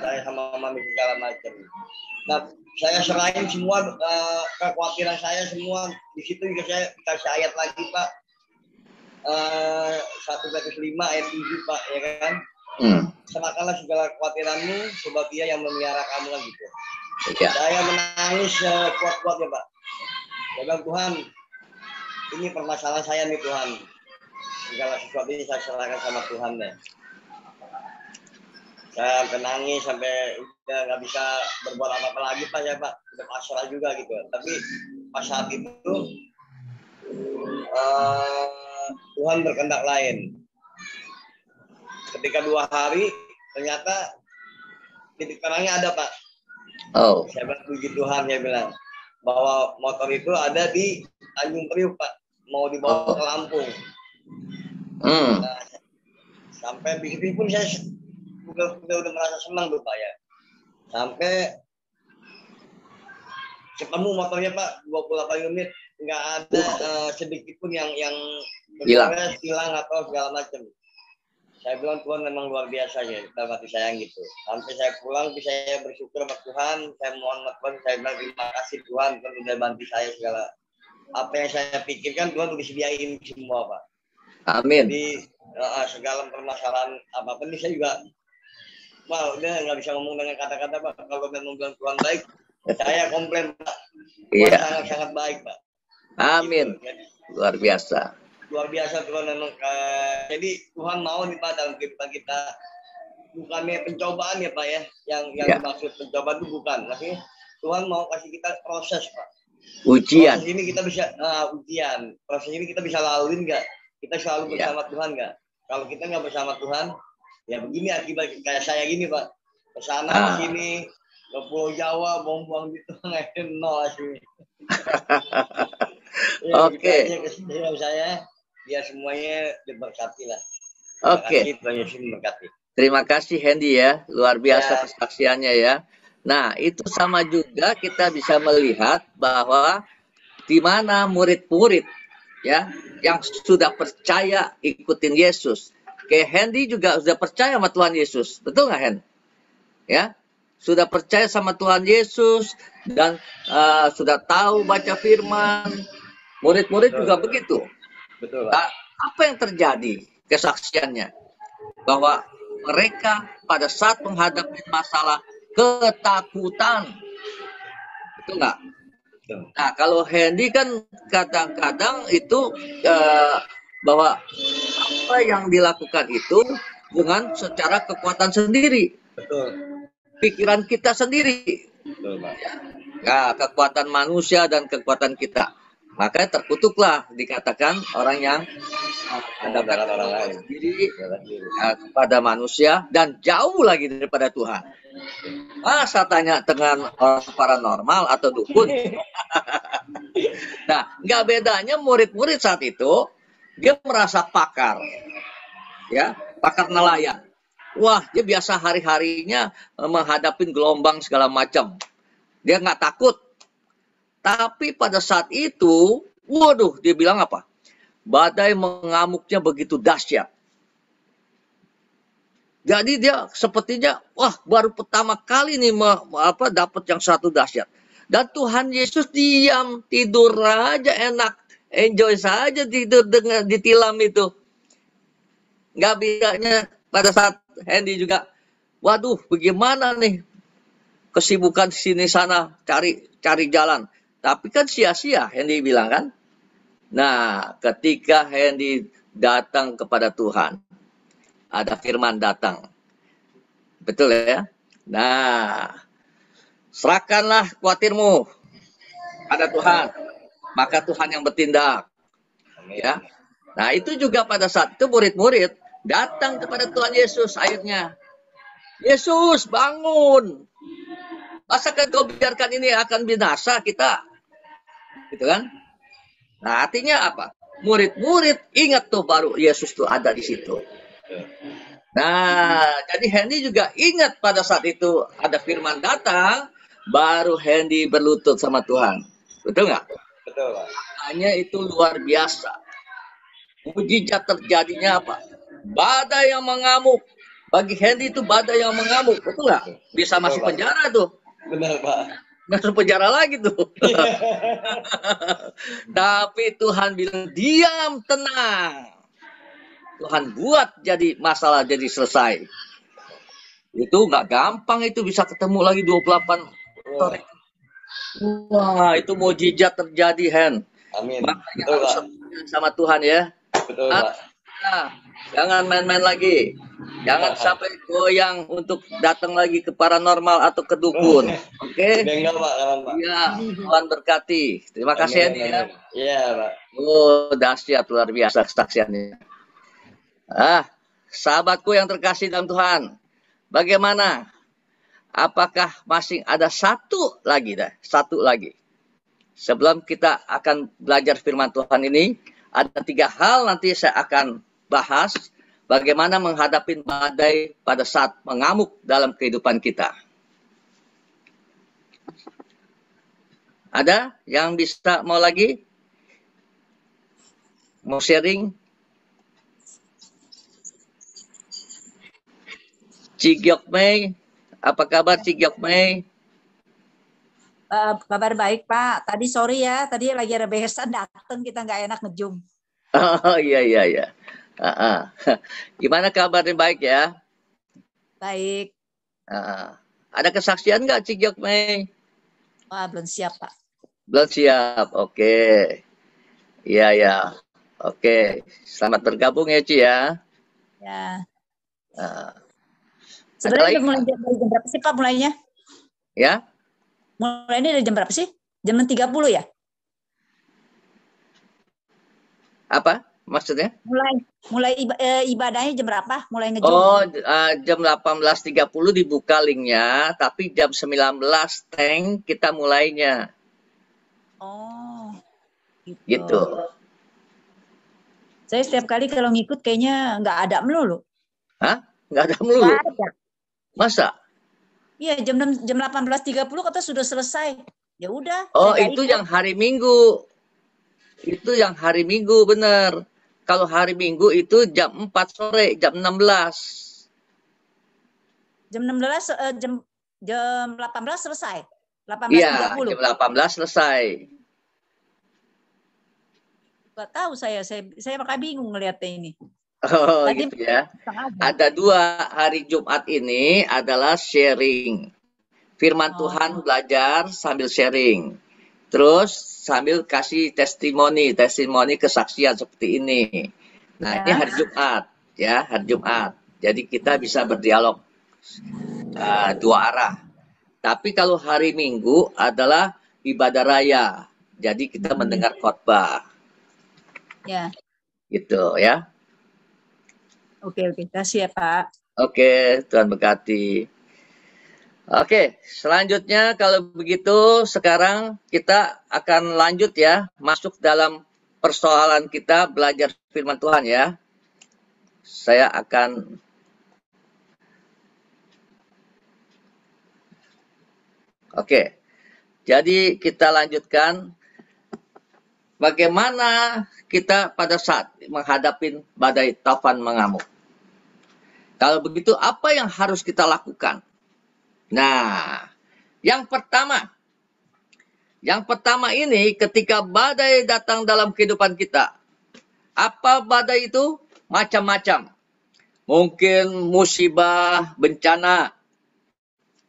Saya sama manusia segala macam. Nah, saya serahin semua kekhawatiran saya semua. Di situ juga saya dikasih ayat lagi Pak. 1 Petrus 5 ayat 7 Pak, ya kan? Serahkanlah segala kekhawatiranmu sebab Dia yang memelihara kamu kan gitu. Ya. Saya menangis kuat-kuatnya Pak. Saya bilang Tuhan, ini permasalahan saya nih Tuhan. Segala sesuatu ini saya serahkan sama Tuhan deh. Saya sampai nangis sampai udah nggak bisa berbuat apa-apa lagi Pak ya Pak. Udah pasrah juga gitu. Tapi pas saat itu Tuhan berkehendak lain. Ketika 2 hari, ternyata titik terangnya ada Pak. Oh. Saya bilang puji Tuhan, saya bilang bahwa motor itu ada di Tanjung Priuk Pak, mau dibawa ke Lampung. Nah, Sampai begitu pun saya udah merasa senang tuh Pak ya. Sampai ketemu motornya Pak 28 unit, nggak ada sedikit pun yang hilang atau segala macam. Saya bilang Tuhan memang luar biasa ya, dalam hati saya gitu. Sampai saya pulang, saya bersyukur sama Tuhan, saya mohon sama Tuhan, saya bilang terima kasih Tuhan, Tuhan udah bantu saya segala. Apa yang saya pikirkan Tuhan udah disediain semua Pak. Amin. Jadi segala permasalahan apapun ini saya juga, wah udah nggak bisa ngomong dengan kata-kata Pak. Kalau memang bilang Tuhan baik, saya komplain Pak. Tuhan sangat-sangat baik Pak. Amin. Gitu. Luar biasa. Luar biasa Tuhan memang. Jadi Tuhan mau nih Pak dalam kehidupan kita, bukannya pencobaan ya Pak ya, yang dimaksud pencobaan itu bukan, tapi Tuhan mau kasih kita proses Pak. Ujian. Proses ini kita bisa ujian. Proses ini kita bisa laluin nggak? Kita selalu bersama Tuhan nggak? Kalau kita nggak bersama Tuhan, ya begini akibat kayak saya gini Pak. Kesana sini ke Pulau Jawa, buang-buang gitu nggak nol sini. Oke. Kesini saya. Biar semuanya diberkati lah. Oke. Terima kasih Hendy ya, luar biasa kesaksiannya ya. Nah, itu sama juga kita bisa melihat bahwa di mana murid-murid ya yang sudah percaya ikutin Yesus. Kayak Hendy juga sudah percaya sama Tuhan Yesus. Betul nggak Hen? Ya, sudah percaya sama Tuhan Yesus dan sudah tahu baca firman. Murid-murid juga begitu. Betul, nah, apa yang terjadi kesaksiannya? Bahwa mereka pada saat menghadapi masalah ketakutan. Betul nggak? Nah, kalau Hendy kan kadang-kadang itu bahwa apa yang dilakukan itu dengan secara kekuatan sendiri. Betul. Pikiran kita sendiri. Betul, Pak. Ya, kekuatan manusia dan kekuatan kita. Makanya terkutuklah dikatakan orang yang menghadapkan orang lain sendiri kepada manusia dan jauh lagi daripada Tuhan. Masa tanya dengan orang paranormal atau dukun? Nah, nggak bedanya murid-murid saat itu dia merasa pakar, ya, pakar nelayan. Wah, dia biasa hari-harinya menghadapi gelombang segala macam. Dia nggak takut. Tapi pada saat itu, waduh, dia bilang apa? Badai mengamuknya begitu dahsyat. Jadi dia sepertinya, wah, baru pertama kali nih dapat yang satu dahsyat. Dan Tuhan Yesus diam, tidur aja enak, enjoy saja tidur dengan ditilam itu. Nggak bedanya pada saat Hendy juga, waduh, bagaimana nih kesibukan sini sana cari jalan. Tapi kan sia-sia, Hendy bilang kan. Nah, ketika Hendy datang kepada Tuhan, ada firman datang. Betul ya? Nah, serahkanlah khawatirmu pada Tuhan, maka Tuhan yang bertindak. Ya. Nah, itu juga pada saat itu murid-murid datang kepada Tuhan Yesus akhirnya. Yesus, bangun. Masa kan kau biarkan ini akan binasa kita? Gitu kan? Nah, artinya apa? Murid-murid ingat tuh baru Yesus tuh ada di situ. Nah, jadi Hendy juga ingat pada saat itu ada firman datang, baru Hendy berlutut sama Tuhan. Betul nggak? Betul, Pak. Hanya itu luar biasa. Mujizat terjadinya apa? Badai yang mengamuk. Bagi Hendy itu badai yang mengamuk. Betul nggak? Bisa masuk penjara tuh. Benar, Pak. Masuk penjara lagi tuh. Tapi Tuhan bilang, diam, tenang. Tuhan buat jadi masalah jadi selesai. Itu nggak gampang itu bisa ketemu lagi 28 orang. Wah, itu mujizat terjadi, Hen. Amin. Makanya Betul, harus sama Tuhan ya. Betul, Pak. Nah, jangan main-main lagi. Jangan sampai goyang untuk datang lagi ke paranormal atau ke dukun. Oke? Enggak, Pak. Iya, Tuhan berkati. Terima kasih Hendy ya. Iya, Pak. Oh, dahsyat luar biasa kesaksiannya. Sahabatku yang terkasih dalam Tuhan, bagaimana? Apakah masih ada satu lagi? Sebelum kita akan belajar firman Tuhan ini, ada 3 hal nanti saya akan bahas bagaimana menghadapi badai pada saat mengamuk dalam kehidupan kita. Ada yang bisa mau lagi? Mau sharing? Cik Gyok Mei, apa kabar Cik Gyok Mei? Kabar baik Pak. Tadi sorry ya, tadi lagi ada behesan datang kita nggak enak ngejum. Oh iya. Gimana kabarnya, baik ya? Baik. Ada kesaksian nggak Cik Gyok Mei? Wah belum siap Pak. Belum siap, oke. Iya. Oke, selamat bergabung ya Ci ya. Ya. Ada Sebenarnya lagi? mulai dari jam berapa sih Pak mulainya? Ya, Mulainya dari jam berapa sih? Jam 6.30 ya? apa maksudnya? Mulai ibadahnya jam berapa? Mulai ngejum? Oh, jam 18.30 dibuka linknya, tapi jam 19 tank kita mulainya. Oh, Gitu. Saya setiap kali kalau ngikut kayaknya nggak ada melulu. Hah? Nggak ada melulu? Nggak ada. Masa? Iya, jam 18.30 kata sudah selesai. Ya udah. Oh, saya nggak itu ikut. yang hari Minggu. Itu yang hari Minggu, bener. Kalau hari Minggu itu jam 4 sore, jam 16. Jam 16, jam 18 selesai. Iya, 18.30. jam 18 selesai. Nggak tahu saya makanya bingung ngeliatnya ini. Oh, Tadi gitu ya. sengaja. Ada 2 hari Jumat ini adalah sharing. Firman Tuhan belajar sambil sharing. Terus sambil kasih testimoni kesaksian seperti ini. Nah, ini hari Jumat, ya, hari Jumat. Jadi kita bisa berdialog 2 arah. Tapi kalau hari Minggu adalah ibadah raya. Jadi kita mendengar khotbah. Ya. Gitu ya. Oke, kasih ya Pak. Oke, Tuhan berkati. Oke, selanjutnya kalau begitu sekarang kita akan lanjut ya, masuk dalam persoalan kita belajar firman Tuhan ya. Saya akan jadi kita lanjutkan bagaimana kita pada saat menghadapi badai taufan mengamuk. Kalau begitu apa yang harus kita lakukan? Nah, yang pertama ini ketika badai datang dalam kehidupan kita. Apa badai itu? Macam-macam. Mungkin musibah, bencana,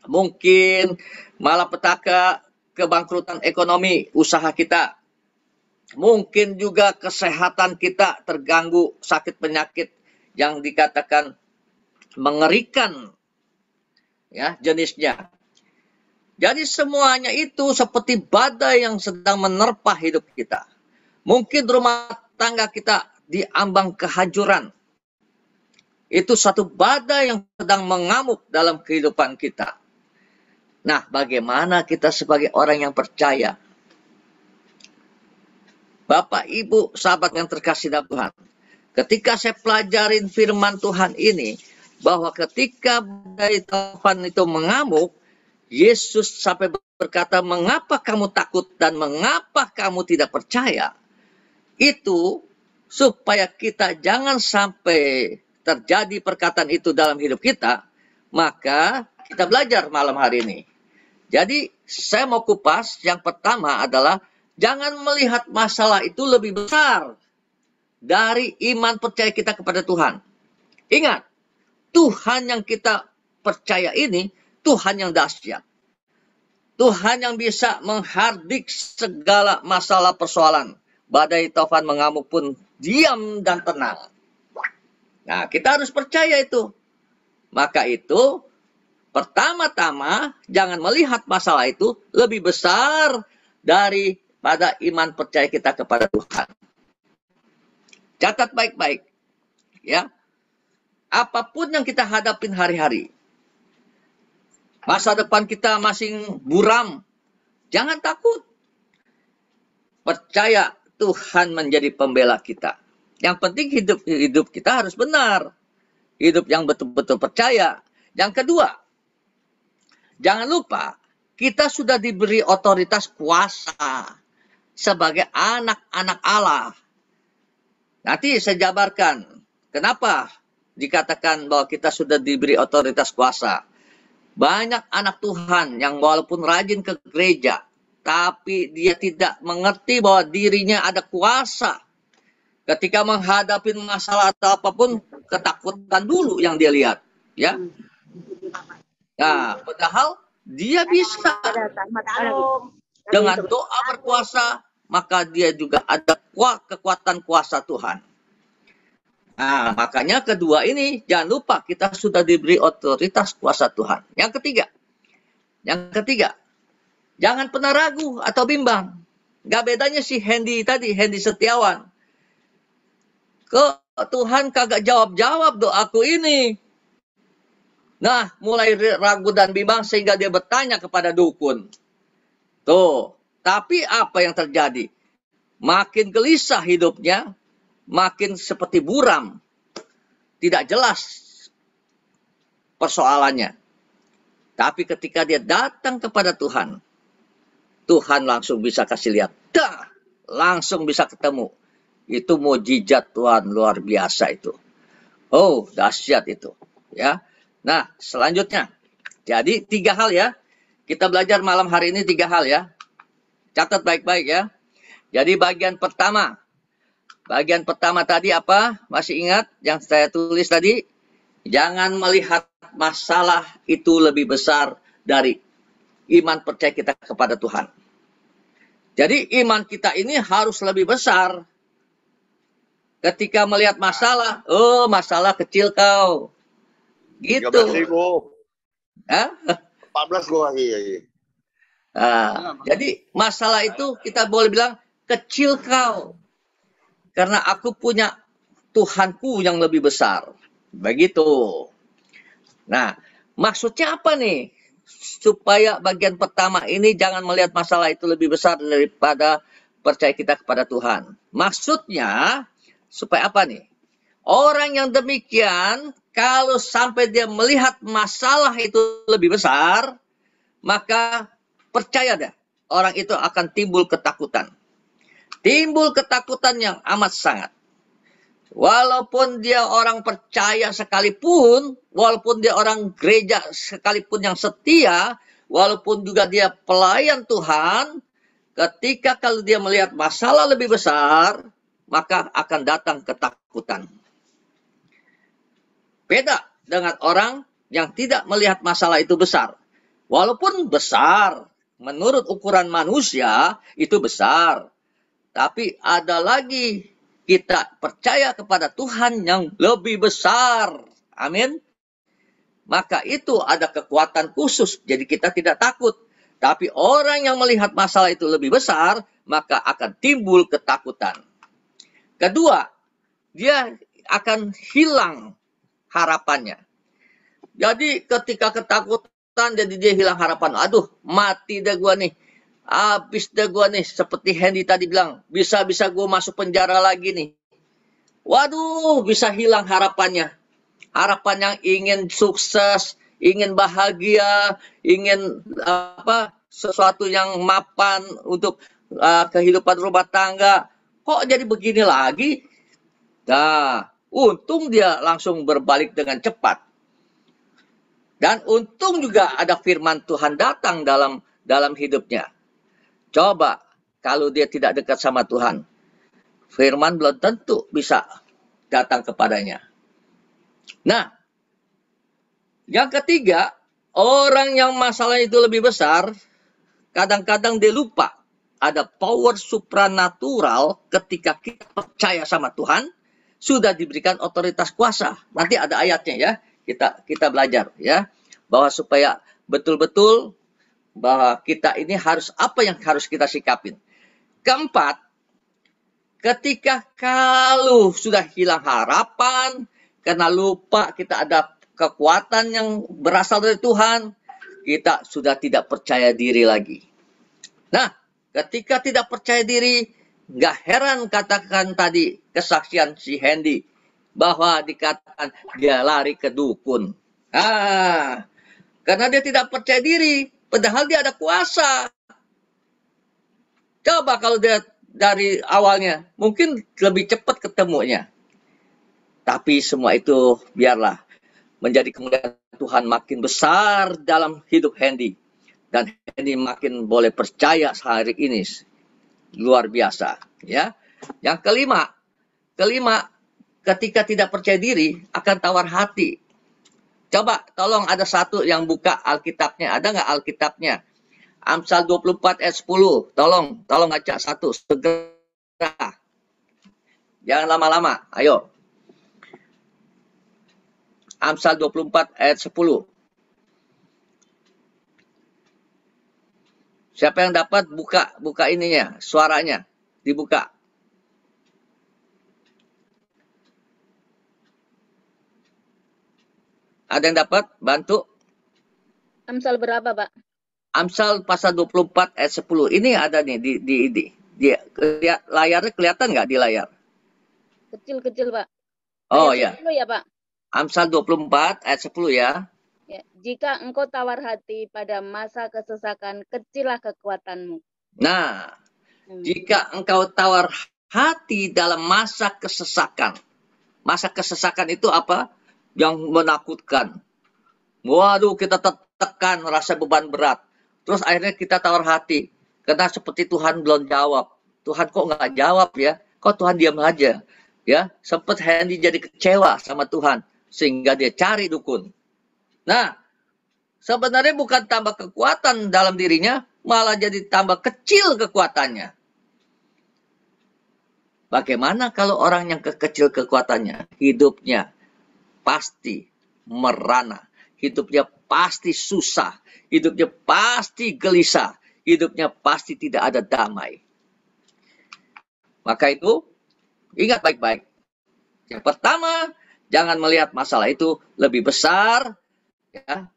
mungkin malapetaka, kebangkrutan ekonomi, usaha kita. Mungkin juga kesehatan kita terganggu, sakit penyakit yang dikatakan mengerikan ya jenisnya. Jadi semuanya itu seperti badai yang sedang menerpa hidup kita. Mungkin rumah tangga kita diambang kehancuran. Itu satu badai yang sedang mengamuk dalam kehidupan kita. Nah, bagaimana kita sebagai orang yang percaya? Bapak, Ibu, sahabat yang terkasih dalam Tuhan. Ketika saya pelajarin firman Tuhan ini, bahwa ketika badai taufan itu mengamuk, Yesus sampai berkata, mengapa kamu takut dan mengapa kamu tidak percaya? Itu supaya kita jangan sampai terjadi perkataan itu dalam hidup kita, maka kita belajar malam hari ini. Jadi saya mau kupas, yang pertama adalah jangan melihat masalah itu lebih besar dari iman percaya kita kepada Tuhan. Ingat, Tuhan yang kita percaya ini, Tuhan yang dahsyat. Tuhan yang bisa menghardik segala masalah persoalan. Badai taufan mengamuk pun diam dan tenang. Nah, kita harus percaya itu. Maka itu, pertama-tama, jangan melihat masalah itu lebih besar daripada iman percaya kita kepada Tuhan. Catat baik-baik. Ya. Apapun yang kita hadapin hari-hari. Masa depan kita masih buram. Jangan takut. Percaya Tuhan menjadi pembela kita. Yang penting hidup kita harus benar. hidup yang betul-betul percaya. Yang kedua, jangan lupa kita sudah diberi otoritas kuasa sebagai anak-anak Allah. Nanti saya jabarkan kenapa dikatakan bahwa kita sudah diberi otoritas kuasa. Banyak anak Tuhan yang walaupun rajin ke gereja, tapi dia tidak mengerti bahwa dirinya ada kuasa. Ketika menghadapi masalah atau apapun, ketakutan dulu yang dia lihat. Ya. Nah, padahal dia bisa. Dengan doa berkuasa, maka dia juga ada kekuatan kuasa Tuhan. Nah, makanya kedua ini, jangan lupa kita sudah diberi otoritas kuasa Tuhan. Yang ketiga, jangan pernah ragu atau bimbang. Gak bedanya si Hendy tadi, Hendy Setiawan. Tuhan kagak jawab-jawab doaku ini. Nah, mulai ragu dan bimbang sehingga dia bertanya kepada dukun. Tuh, tapi apa yang terjadi? Makin gelisah hidupnya, makin seperti buram. Tidak jelas persoalannya. Tapi ketika dia datang kepada Tuhan, Tuhan langsung bisa kasih lihat. Dah, langsung bisa ketemu. Itu mujizat Tuhan luar biasa itu. Oh, dahsyat itu. Ya. Nah, selanjutnya. Jadi 3 hal ya. Kita belajar malam hari ini 3 hal ya. Catat baik-baik ya. Jadi bagian pertama tadi apa? Masih ingat yang saya tulis tadi? Jangan melihat masalah itu lebih besar dari iman percaya kita kepada Tuhan. Jadi iman kita ini harus lebih besar. Ketika melihat masalah, oh masalah kecil kau. Gitu. 13.000. Hah? 14 gue lagi. Nah, jadi masalah itu kita boleh bilang kecil kau. Karena aku punya Tuhanku yang lebih besar. Begitu. Nah, maksudnya apa nih? Supaya bagian pertama ini jangan melihat masalah itu lebih besar daripada percaya kita kepada Tuhan. Maksudnya, supaya apa nih? Orang yang demikian, kalau sampai dia melihat masalah itu lebih besar, maka percaya dah, orang itu akan timbul ketakutan. Timbul ketakutan yang amat sangat. Walaupun dia orang percaya sekalipun, walaupun dia orang gereja sekalipun yang setia, walaupun juga dia pelayan Tuhan, ketika kalau dia melihat masalah lebih besar, maka akan datang ketakutan. Beda dengan orang yang tidak melihat masalah itu besar. Walaupun besar, menurut ukuran manusia itu besar. Tapi ada lagi kita percaya kepada Tuhan yang lebih besar. Amin. Maka itu ada kekuatan khusus. Jadi kita tidak takut. Tapi orang yang melihat masalah itu lebih besar, maka akan timbul ketakutan. Kedua, dia akan hilang harapannya. Jadi ketika ketakutan, jadi dia hilang harapan. Aduh, mati dah gua nih. Habis dah gua nih, seperti Hendy tadi bilang, bisa-bisa gua masuk penjara lagi nih. Waduh, bisa hilang harapannya. Harapan yang ingin sukses, ingin bahagia, ingin sesuatu yang mapan untuk kehidupan rumah tangga. Kok jadi begini lagi? Nah, untung dia langsung berbalik dengan cepat. Dan untung juga ada firman Tuhan datang dalam hidupnya. Coba kalau dia tidak dekat sama Tuhan, firman belum tentu bisa datang kepadanya. Nah, yang ketiga, orang yang masalah itu lebih besar, kadang-kadang dia lupa ada power supranatural ketika kita percaya sama Tuhan, sudah diberikan otoritas kuasa. Nanti ada ayatnya ya, kita belajar ya, bahwa supaya betul-betul bahwa kita ini harus apa yang harus kita sikapin. Keempat, ketika kalau sudah hilang harapan, karena lupa kita ada kekuatan yang berasal dari Tuhan, kita sudah tidak percaya diri lagi. Nah, ketika tidak percaya diri, nggak heran katakan tadi kesaksian si Hendy. bahwa dikatakan dia lari ke dukun. Karena dia tidak percaya diri, padahal dia ada kuasa. Coba kalau dia dari awalnya, mungkin lebih cepat ketemunya. Tapi semua itu biarlah menjadi kemuliaan Tuhan makin besar dalam hidup Hendy. Dan Hendy makin boleh percaya hari ini. Luar biasa. Ya. Yang kelima, ketika tidak percaya diri akan tawar hati. Coba tolong ada satu yang buka Alkitabnya. Ada nggak Alkitabnya? Amsal 24 ayat 10. Tolong baca satu. Segera. Jangan lama-lama. Ayo. Amsal 24 ayat 10. Siapa yang dapat buka ininya, suaranya dibuka. Ada yang dapat? Bantu. Amsal berapa, Pak? Amsal pasal 24 ayat 10. Ini ada nih di layarnya, kelihatan nggak di layar? Kecil-kecil, Pak. Oh ayat ya. 10 ya, Pak? Amsal 24 ayat 10 ya. Ya, jika engkau tawar hati pada masa kesesakan, kecillah kekuatanmu. Nah, jika engkau tawar hati dalam masa kesesakan. Masa kesesakan itu apa? Yang menakutkan. Waduh, kita tertekan, rasa beban berat. Terus akhirnya kita tawar hati. Karena seperti Tuhan belum jawab. Tuhan kok nggak jawab ya? Kok Tuhan diam aja? Ya, sempat Hendy jadi kecewa sama Tuhan. Sehingga dia cari dukun. Nah, sebenarnya bukan tambah kekuatan dalam dirinya, malah jadi tambah kecil kekuatannya. Bagaimana kalau orang yang kecil kekuatannya, hidupnya pasti merana, hidupnya pasti susah, hidupnya pasti gelisah, hidupnya pasti tidak ada damai. Maka itu, ingat baik-baik. Yang pertama, jangan melihat masalah itu lebih besar, ya.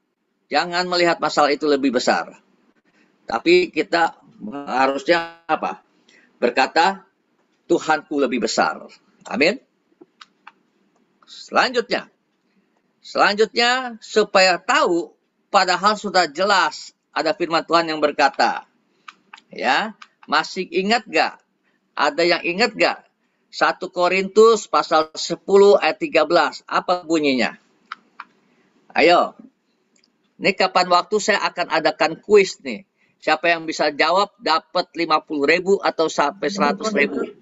Jangan melihat masalah itu lebih besar. Tapi kita harusnya apa? Berkata, Tuhanku lebih besar. Amin. Selanjutnya, supaya tahu, padahal sudah jelas ada firman Tuhan yang berkata, ya, masih ingat gak? Ada yang ingat gak? 1 Korintus pasal 10 ayat 13. Apa bunyinya? Ayo. Ini kapan waktu saya akan adakan kuis nih. Siapa yang bisa jawab dapat 50.000 atau sampai 100.000.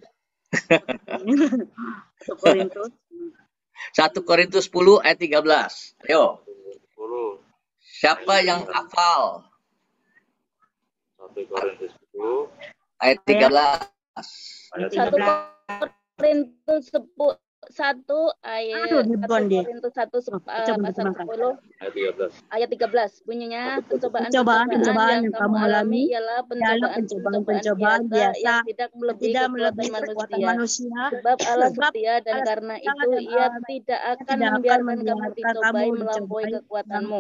1 Korintus 10 ayat 13. Ayo. Siapa yang hafal? 1 Korintus 10 ayat 13. 1 Korintus 1 ayat 1 Korintus 1 pasal 10 ayat 13 bunyinya, pencobaan yang kamu alami ialah pencobaan biasa yang tidak melebihi kekuatan manusia, sebab Allah setia dan karena itu ia tidak akan membiarkan kamu dicobai melampaui kekuatanmu.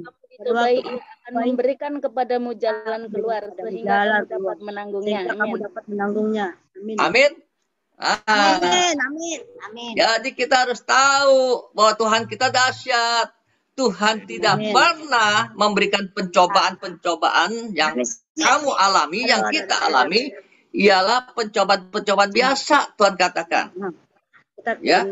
Kamu dicobai, ia akan memberikan kepadamu jalan keluar sehingga kamu dapat menanggungnya. Amin. Amin. Jadi kita harus tahu bahwa Tuhan kita dahsyat. Tuhan tidak pernah memberikan pencobaan-pencobaan yang kamu alami, yang kita alami, ialah pencobaan-pencobaan biasa, Tuhan katakan. Ya.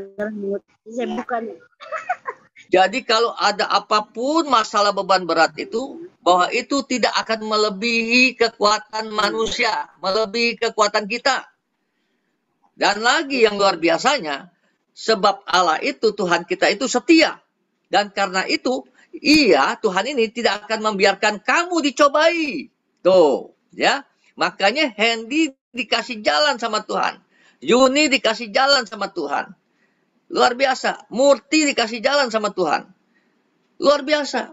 Jadi kalau ada apapun masalah beban berat itu, bahwa itu tidak akan melebihi kekuatan manusia, melebihi kekuatan kita. Dan lagi yang luar biasanya, sebab Allah itu, Tuhan kita itu setia. Dan karena itu, Tuhan ini tidak akan membiarkan kamu dicobai. Tuh, ya. Makanya Hendy dikasih jalan sama Tuhan. Yuni dikasih jalan sama Tuhan. Luar biasa. Murti dikasih jalan sama Tuhan. Luar biasa.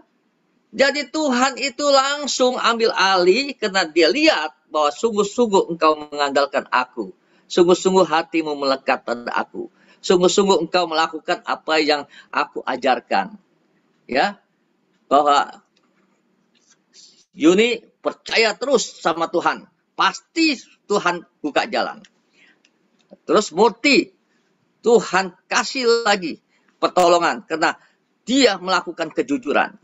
Jadi Tuhan itu langsung ambil alih karena dia lihat bahwa sungguh-sungguh engkau mengandalkan aku. Sungguh-sungguh hatimu melekat pada aku. Sungguh-sungguh engkau melakukan apa yang aku ajarkan. Ya. Bahwa Yuni percaya terus sama Tuhan. Pasti Tuhan buka jalan. Terus Murti. Tuhan kasih lagi pertolongan karena dia melakukan kejujuran.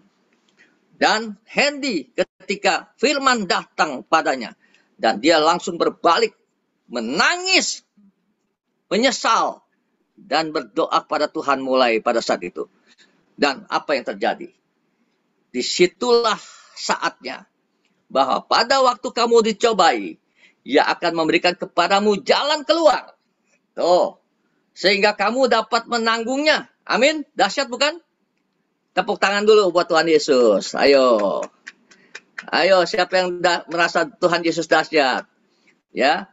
Dan Hendy ketika firman datang padanya dan dia langsung berbalik, menangis, menyesal, dan berdoa pada Tuhan mulai pada saat itu. Dan apa yang terjadi? Disitulah saatnya bahwa pada waktu kamu dicobai, Ia akan memberikan kepadamu jalan keluar. Tuh, sehingga kamu dapat menanggungnya. Amin. Dahsyat bukan? Tepuk tangan dulu buat Tuhan Yesus. Ayo. Ayo, siapa yang merasa Tuhan Yesus dahsyat? Ya.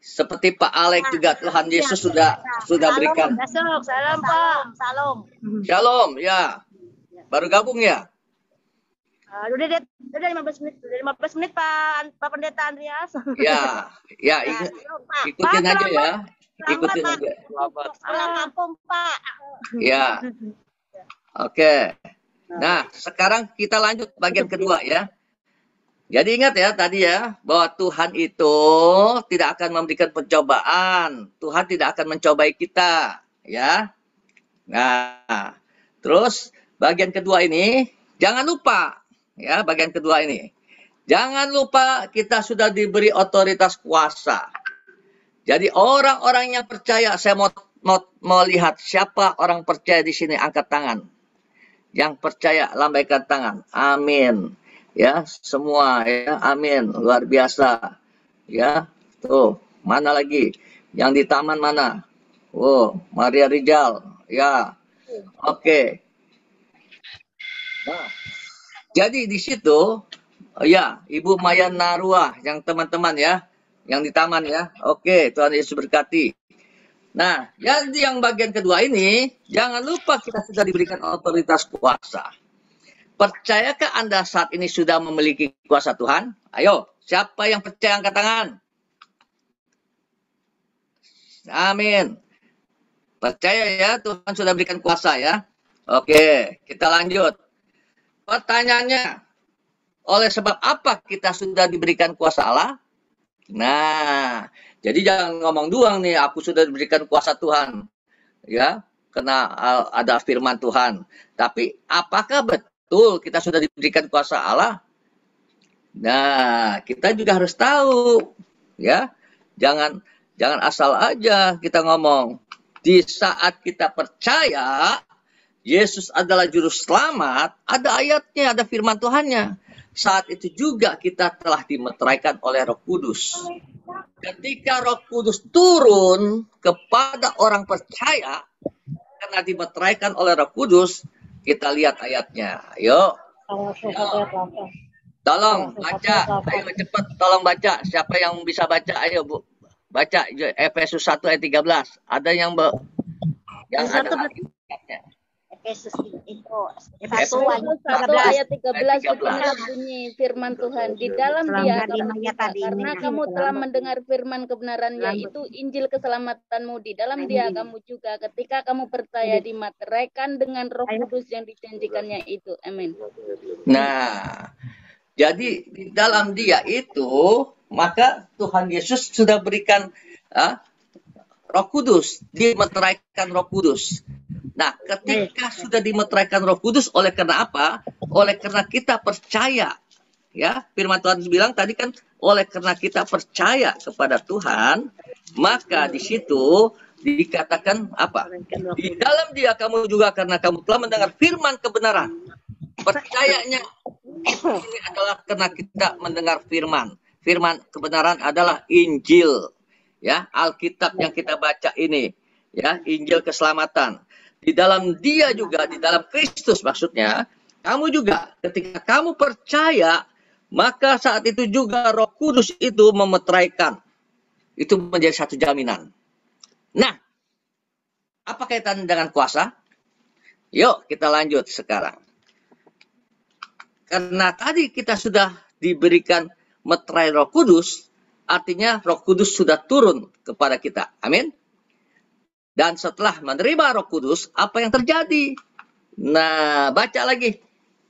Seperti Pak Alex juga Tuhan Yesus sudah berikan. Salam Pak. Salam. Shalom, ya. Baru gabung ya? Udah 15 menit. Udah 15 menit Pak Pendeta Andreas. Ya, ikutin aja ya. Ikutin aja. Pulang kampung Pak. Ya. Oke. Nah, sekarang kita lanjut bagian kedua ya. Jadi ingat ya tadi ya, bahwa Tuhan itu tidak akan memberikan pencobaan. Tuhan tidak akan mencobai kita, ya. Nah, terus bagian kedua ini, jangan lupa, ya, bagian kedua ini. Jangan lupa kita sudah diberi otoritas kuasa. Jadi orang-orang yang percaya, saya mau lihat siapa orang percaya di sini, angkat tangan. Yang percaya lambaikan tangan. Amin. Ya, semua ya, amin. Luar biasa. Ya, tuh, mana lagi? Yang di taman mana? Oh, Maria Rizal. Ya. Oke. Nah, jadi di situ ya, Ibu Maya Narua yang teman-teman ya, yang di taman ya. Oke, Tuhan Yesus berkati. Nah, yang bagian kedua ini, jangan lupa kita sudah diberikan otoritas kuasa. Percayakah Anda saat ini sudah memiliki kuasa Tuhan? Ayo, siapa yang percaya angkat tangan? Amin. Percaya ya, Tuhan sudah berikan kuasa ya. Oke, kita lanjut. Pertanyaannya, oleh sebab apa kita sudah diberikan kuasa Allah? Nah, jadi jangan ngomong doang nih, aku sudah diberikan kuasa Tuhan. Ya, karena ada firman Tuhan. Tapi apakah betul kita sudah diberikan kuasa Allah? Nah, kita juga harus tahu, ya. Jangan asal aja kita ngomong. Di saat kita percaya Yesus adalah juru selamat, ada ayatnya, ada firman Tuhannya. Saat itu juga kita telah dimeteraikan oleh Roh Kudus. Ketika Roh Kudus turun kepada orang percaya, karena dimeteraikan oleh Roh Kudus, kita lihat ayatnya. Ayo. Tolong baca, ayo cepat tolong baca. Siapa yang bisa baca? Ayo Bu. Baca Efesus 1 ayat 13. Ada yang ada ayatnya. Efesus itu 1 ayat 13 beginilah bunyi firman Tuhan, di dalam Dia kamu karena kamu telah mendengar firman kebenaran, yaitu Injil keselamatanmu. Di dalam Dia kamu juga ketika kamu percaya dimateraikan dengan Roh Kudus yang dijanjikannya itu. Amin. Nah, jadi di dalam Dia itu maka Tuhan Yesus sudah berikan Roh Kudus, dimeteraikan Roh Kudus. Nah, ketika sudah dimeteraikan Roh Kudus, oleh karena apa? Oleh karena kita percaya. Ya, firman Tuhan bilang tadi kan, oleh karena kita percaya kepada Tuhan, maka di situ dikatakan apa? Di dalam Dia kamu juga karena kamu telah mendengar firman kebenaran. Percayanya ini adalah karena kita mendengar firman. Firman kebenaran adalah Injil. Ya, Alkitab yang kita baca ini. Ya, Injil keselamatan. Di dalam Dia juga, di dalam Kristus maksudnya, kamu juga ketika kamu percaya, maka saat itu juga Roh Kudus itu memeteraikan. Itu menjadi satu jaminan. Nah, apa kaitan dengan kuasa? Yuk kita lanjut sekarang. Karena tadi kita sudah diberikan meterai Roh Kudus, artinya Roh Kudus sudah turun kepada kita. Amin. Dan setelah menerima Roh Kudus, apa yang terjadi? Nah, baca lagi.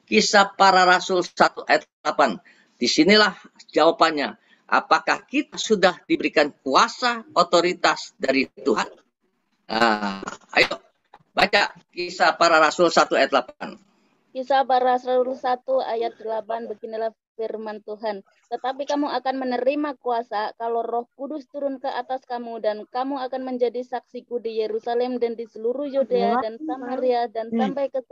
Kisah Para Rasul 1 ayat 8. Disinilah jawabannya. Apakah kita sudah diberikan kuasa, otoritas dari Tuhan? Ayo baca Kisah Para Rasul 1 ayat 8. Kisah Para Rasul 1 ayat 8, beginilah firman Tuhan. Tetapi kamu akan menerima kuasa kalau Roh Kudus turun ke atas kamu, dan kamu akan menjadi saksiku di Yerusalem dan di seluruh Yudea dan Samaria dan sampai ke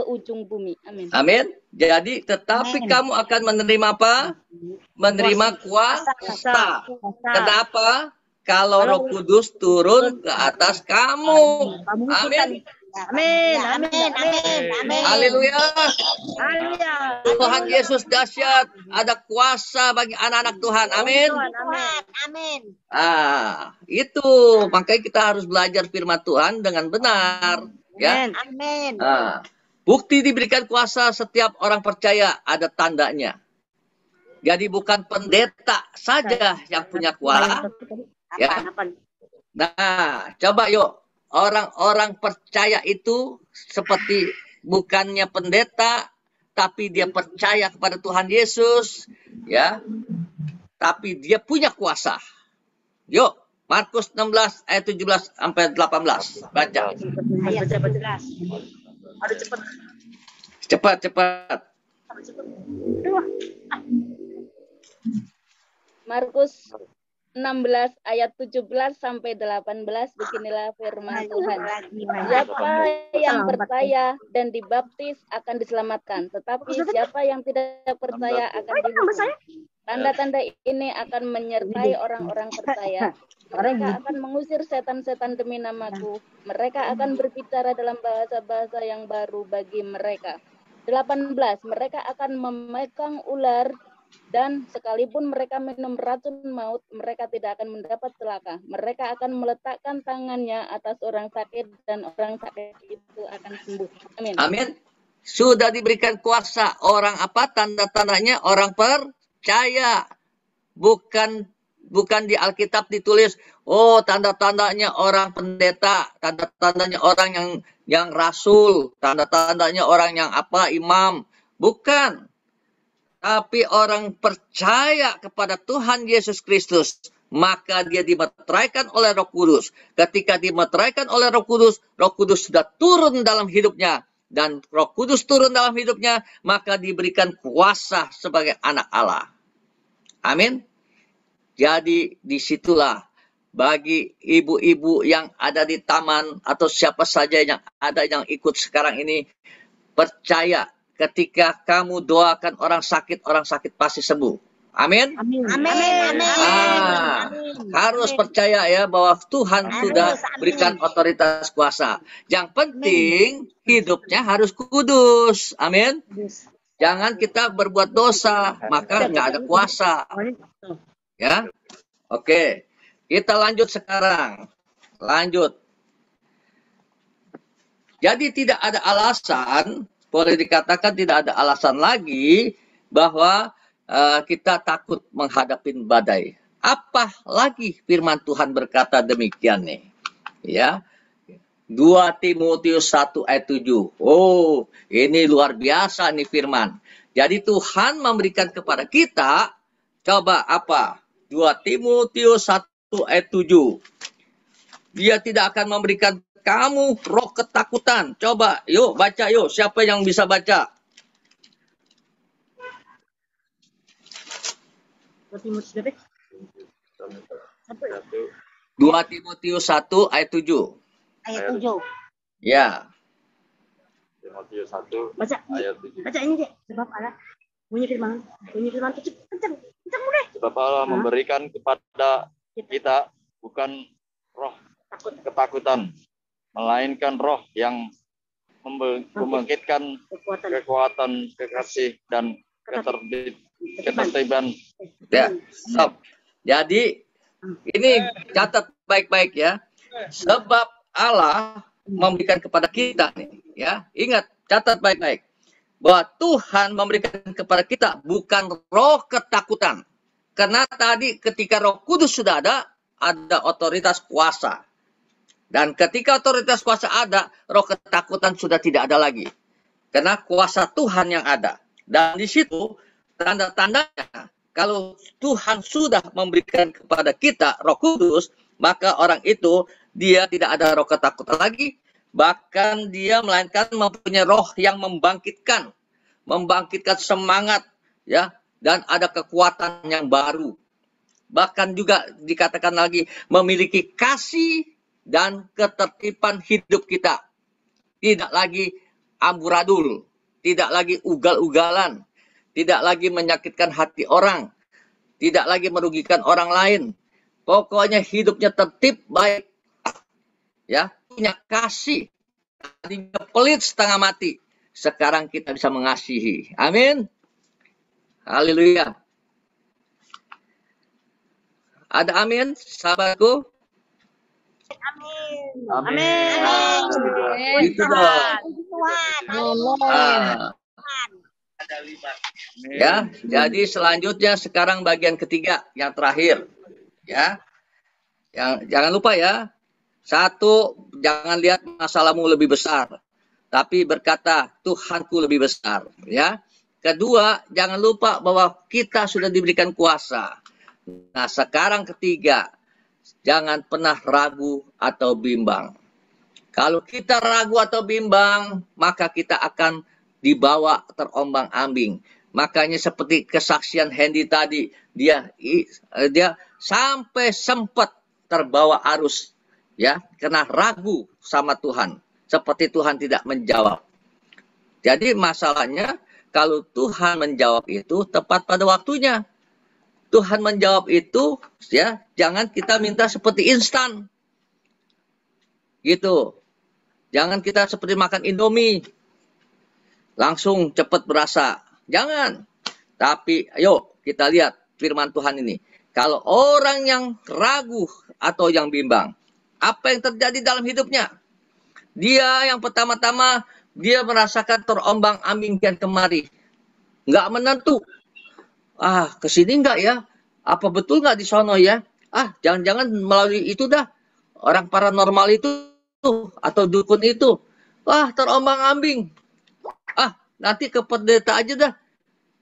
ujung bumi. Amin. Amin. Jadi tetapi kamu akan menerima apa? Menerima kuasa. Kenapa? Kalau Roh Kudus turun ke atas kamu. Amin. Amin, amin, amin, amin. Haleluya. Haleluya. Tuhan Yesus dahsyat. Ada kuasa bagi anak-anak Tuhan. Amin. Amin. Itu. Makanya kita harus belajar firman Tuhan dengan benar. Ya. Amin. Bukti diberikan kuasa setiap orang percaya ada tandanya. Jadi bukan pendeta saja yang punya kuasa. Ya. Nah, coba yuk. Orang-orang percaya itu seperti bukannya pendeta, tapi dia percaya kepada Tuhan Yesus, ya. Tapi dia punya kuasa. Yuk, Markus 16 ayat 17 sampai 18. Baca. Ayat jelas. Aduh cepat. Cepat. Markus 16 ayat 17 sampai 18, beginilah firman Tuhan. Siapa yang percaya dan dibaptis akan diselamatkan, tetapi siapa yang tidak percaya akan dihukum. Tanda-tanda ini akan menyertai orang-orang percaya. Mereka akan mengusir setan-setan demi namaku. Mereka akan berbicara dalam bahasa-bahasa yang baru bagi mereka. 18. Mereka akan memegang ular, dan sekalipun mereka minum racun maut, mereka tidak akan mendapat celaka. Mereka akan meletakkan tangannya atas orang sakit, dan orang sakit itu akan sembuh. Amin. Amin. Sudah diberikan kuasa. Orang apa? Tanda-tandanya orang percaya. Bukan di Alkitab ditulis, oh tanda-tandanya orang pendeta, tanda-tandanya orang yang rasul, tanda-tandanya orang yang apa? Imam. Bukan. Tapi orang percaya kepada Tuhan Yesus Kristus, maka dia dimeteraikan oleh Roh Kudus. Ketika dimeteraikan oleh Roh Kudus sudah turun dalam hidupnya. Dan Roh Kudus turun dalam hidupnya, maka diberikan kuasa sebagai anak Allah. Amin. Jadi disitulah bagi ibu-ibu yang ada di taman atau siapa saja yang ada yang ikut sekarang ini, percaya. Ketika kamu doakan orang sakit pasti sembuh. Amin. Amin. Amin. Harus percaya ya bahwa Tuhan sudah berikan otoritas kuasa. Yang penting hidupnya harus kudus. Amin. Jangan kita berbuat dosa, maka nggak ada kuasa. Ya. Oke. Kita lanjut sekarang. Lanjut. Jadi tidak ada alasan, boleh dikatakan tidak ada alasan lagi bahwa kita takut menghadapi badai. Apa lagi firman Tuhan berkata demikian nih. Ya. 2 Timotius 1 ayat 7. Oh, ini luar biasa nih firman. Jadi Tuhan memberikan kepada kita, coba apa? 2 Timotius 1 ayat 7. Dia tidak akan memberikan kamu roh ketakutan. Coba, yuk baca yuk. Siapa yang bisa baca? 2 Timotius 1 ayat 7. Ayat 7. Ya. Timotius 1 Baca. ayat 7. Baca ini deh. Sebab Allah bunyi firman itu kencang deh. Sebab Allah memberikan kepada kita bukan roh ketakutan, melainkan roh yang membangkitkan kekuatan, kekasih, dan ketertiban. Ya, stop. Jadi ini catat baik-baik ya. Sebab Allah memberikan kepada kita nih, ya. Ingat, catat baik-baik. Bahwa Tuhan memberikan kepada kita bukan roh ketakutan. Karena tadi ketika Roh Kudus sudah ada otoritas kuasa. Dan ketika otoritas kuasa ada, roh ketakutan sudah tidak ada lagi. Karena kuasa Tuhan yang ada. Dan di situ tanda-tandanya, kalau Tuhan sudah memberikan kepada kita Roh Kudus, maka orang itu dia tidak ada roh ketakutan lagi, bahkan dia melainkan mempunyai roh yang membangkitkan semangat, ya, dan ada kekuatan yang baru. Bahkan juga dikatakan lagi memiliki kasih dan ketertiban hidup kita. Tidak lagi amburadul, tidak lagi ugal-ugalan, tidak lagi menyakitkan hati orang, tidak lagi merugikan orang lain. Pokoknya hidupnya tertib, baik, ya, punya kasih. Tadinya pelit setengah mati, sekarang kita bisa mengasihi. Amin. Haleluya. Ada amin, sahabatku? Amin. Amin. Amin. Itu dong. Tuhan. Ah, ya, jadi selanjutnya sekarang bagian ketiga, yang terakhir. Ya, jangan lupa ya. Satu, jangan lihat masalahmu lebih besar, tapi berkata Tuhanku lebih besar. Ya. Kedua, jangan lupa bahwa kita sudah diberikan kuasa. Nah, sekarang ketiga, jangan pernah ragu atau bimbang. Kalau kita ragu atau bimbang, maka kita akan dibawa terombang-ambing. Makanya seperti kesaksian Hendy tadi, dia sampai sempat terbawa arus, ya, karena ragu sama Tuhan, seperti Tuhan tidak menjawab. Jadi masalahnya kalau Tuhan menjawab itu tepat pada waktunya. Tuhan menjawab itu, ya, jangan kita minta seperti instan. Gitu. Jangan kita seperti makan Indomie. Langsung cepat berasa. Jangan. Tapi ayo kita lihat firman Tuhan ini. Kalau orang yang ragu atau yang bimbang, apa yang terjadi dalam hidupnya? Dia yang pertama-tama, dia merasakan terombang-ambing kian kemari. Nggak menentu. Kesini nggak ya? Apa betul nggak di sono ya? Jangan-jangan melalui itu dah. Orang paranormal itu atau dukun itu. Terombang-ambing. Nanti ke pendeta aja dah.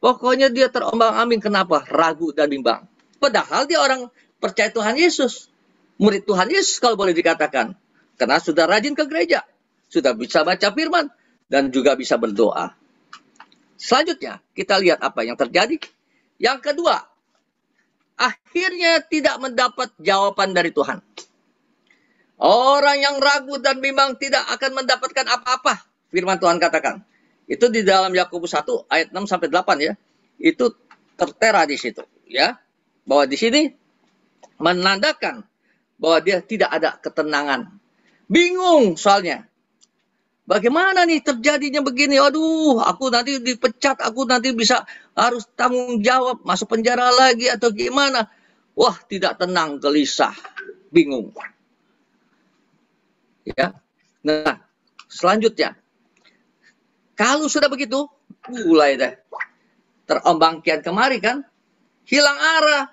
Pokoknya dia terombang-ambing. Kenapa? Ragu dan bimbang. Padahal dia orang percaya Tuhan Yesus. Murid Tuhan Yesus kalau boleh dikatakan. Karena sudah rajin ke gereja. Sudah bisa baca firman. Dan juga bisa berdoa. Selanjutnya, kita lihat apa yang terjadi. Yang kedua, akhirnya tidak mendapat jawaban dari Tuhan. Orang yang ragu dan bimbang tidak akan mendapatkan apa-apa. Firman Tuhan katakan. Itu di dalam Yakobus 1 ayat 6-8 ya. Itu tertera di situ. Ya. Bahwa di sini menandakan bahwa dia tidak ada ketenangan. Bingung soalnya. Bagaimana nih terjadinya begini? Aduh, aku nanti dipecat, aku nanti bisa harus tanggung jawab, masuk penjara lagi atau gimana? Wah, tidak tenang, gelisah, bingung. Ya. Nah, selanjutnya, kalau sudah begitu, mulai deh terombang kian kemari kan, hilang arah.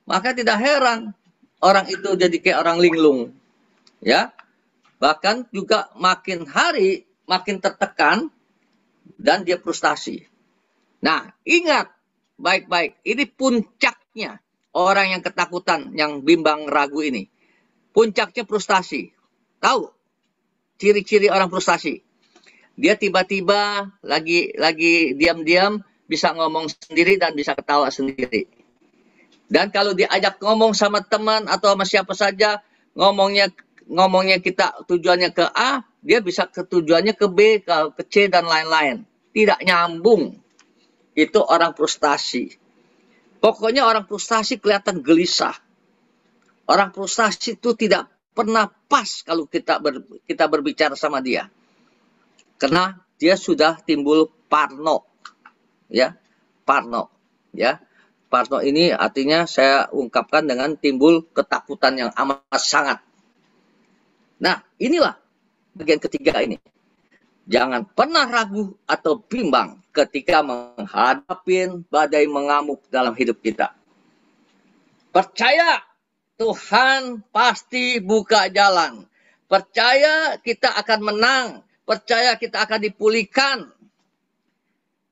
Maka tidak heran orang itu jadi kayak orang linglung. Ya. Bahkan juga makin hari makin tertekan dan dia frustasi. Nah, ingat baik-baik, ini puncaknya orang yang ketakutan, yang bimbang ragu ini. Puncaknya frustasi. Tahu ciri-ciri orang frustasi? Dia tiba-tiba lagi diam-diam bisa ngomong sendiri dan bisa ketawa sendiri. Dan kalau diajak ngomong sama teman atau sama siapa saja, ngomongnya kita tujuannya ke A, dia bisa ke tujuannya ke B, ke C, dan lain-lain. Tidak nyambung. Itu orang frustasi. Pokoknya orang frustasi kelihatan gelisah. Orang frustasi itu tidak pernah pas kalau kita berbicara sama dia. Karena dia sudah timbul parno. Ya, parno. Ya. Parno ini artinya saya ungkapkan dengan timbul ketakutan yang amat sangat. Nah, inilah bagian ketiga ini. Jangan pernah ragu atau bimbang ketika menghadapi badai mengamuk dalam hidup kita. Percaya Tuhan pasti buka jalan. Percaya kita akan menang. Percaya kita akan dipulihkan.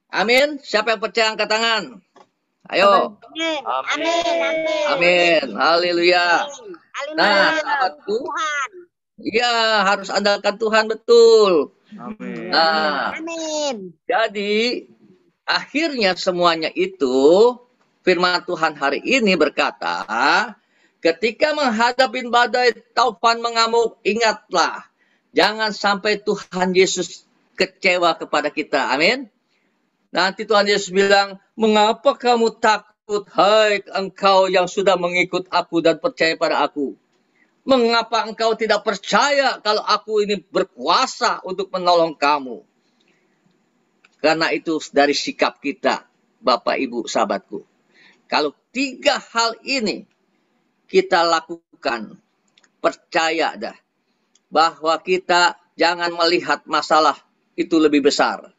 Amin. Siapa yang percaya angkat tangan? Ayo. Amin. Amin. Amin. Amin. Haleluya. Nah, Haleluya. sahabatku, Tuhan. ya harus andalkan Tuhan betul. Amin. Nah, Amin. jadi akhirnya semuanya itu firman Tuhan hari ini berkata, ketika menghadapi badai taufan mengamuk, ingatlah, jangan sampai Tuhan Yesus kecewa kepada kita. Amin. Nanti Tuhan Yesus bilang, mengapa kamu takut, hai engkau yang sudah mengikut aku dan percaya pada aku? Mengapa engkau tidak percaya kalau aku ini berkuasa untuk menolong kamu? Karena itu dari sikap kita, Bapak, Ibu, sahabatku. Kalau 3 hal ini kita lakukan, percaya dah bahwa kita jangan melihat masalah itu lebih besar.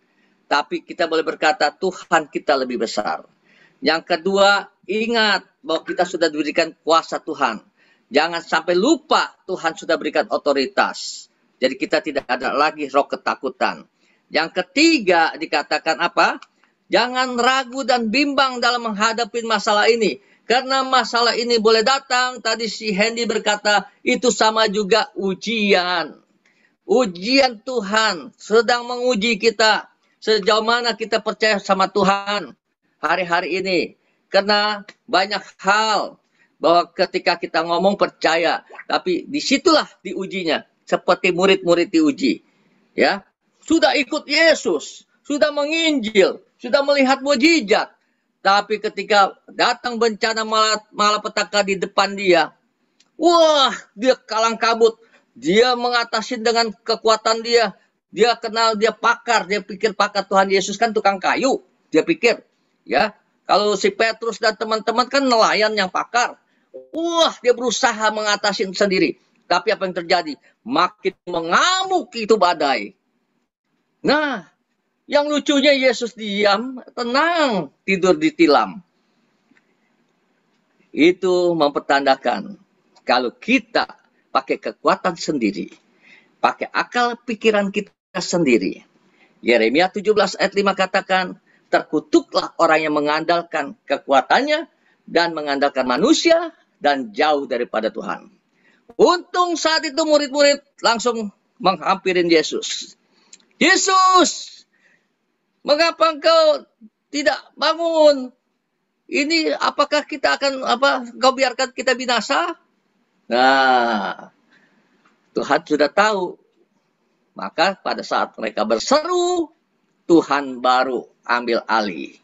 Tapi kita boleh berkata, Tuhan kita lebih besar. Yang kedua, ingat bahwa kita sudah diberikan kuasa Tuhan. Jangan sampai lupa Tuhan sudah berikan otoritas. Jadi kita tidak ada lagi roh ketakutan. Yang ketiga dikatakan apa? Jangan ragu dan bimbang dalam menghadapi masalah ini. Karena masalah ini boleh datang. Tadi si Hendy berkata, itu sama juga ujian. Ujian Tuhan sedang menguji kita. Sejauh mana kita percaya sama Tuhan hari-hari ini. Karena banyak hal bahwa ketika kita ngomong percaya, tapi disitulah diujinya. Seperti murid-murid diuji. Ya, sudah ikut Yesus, sudah menginjil, sudah melihat mukjizat. Tapi ketika datang bencana malapetaka di depan dia, wah, dia kalang kabut. Dia mengatasi dengan kekuatan dia. Dia kenal, dia pakar, dia pikir pakar. Tuhan Yesus kan tukang kayu, dia pikir. Ya, kalau si Petrus dan teman-teman kan nelayan yang pakar. Wah, dia berusaha mengatasi sendiri. Tapi apa yang terjadi? Makin mengamuk itu badai. Nah, yang lucunya Yesus diam, tenang, tidur di tilam. Itu mempertandakan kalau kita pakai kekuatan sendiri, pakai akal pikiran kita sendiri. Yeremia 17 ayat 5 katakan, terkutuklah orang yang mengandalkan kekuatannya dan mengandalkan manusia dan jauh daripada Tuhan. Untung saat itu murid-murid langsung menghampirin Yesus. Yesus, mengapa engkau tidak bangun? Ini apakah kita akan kau biarkan kita binasa? Nah, Tuhan sudah tahu. Maka pada saat mereka berseru, Tuhan baru ambil alih.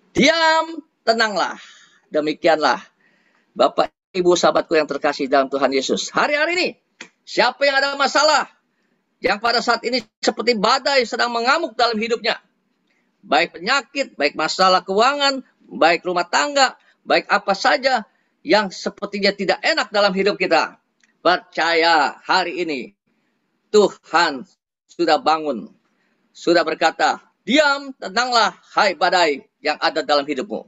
Diam, tenanglah. Demikianlah, Bapak, Ibu, sahabatku yang terkasih dalam Tuhan Yesus. Hari-hari ini, siapa yang ada masalah, yang pada saat ini seperti badai sedang mengamuk dalam hidupnya. Baik penyakit, baik masalah keuangan, baik rumah tangga, baik apa saja yang sepertinya tidak enak dalam hidup kita. Percaya hari ini, Tuhan sudah bangun. Sudah berkata, diam, tenanglah, hai badai yang ada dalam hidupmu.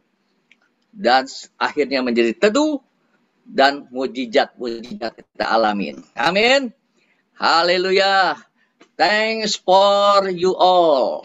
Dan akhirnya menjadi teduh dan mujizat-mujizat kita alamin. Amin. Haleluya. Thanks for you all.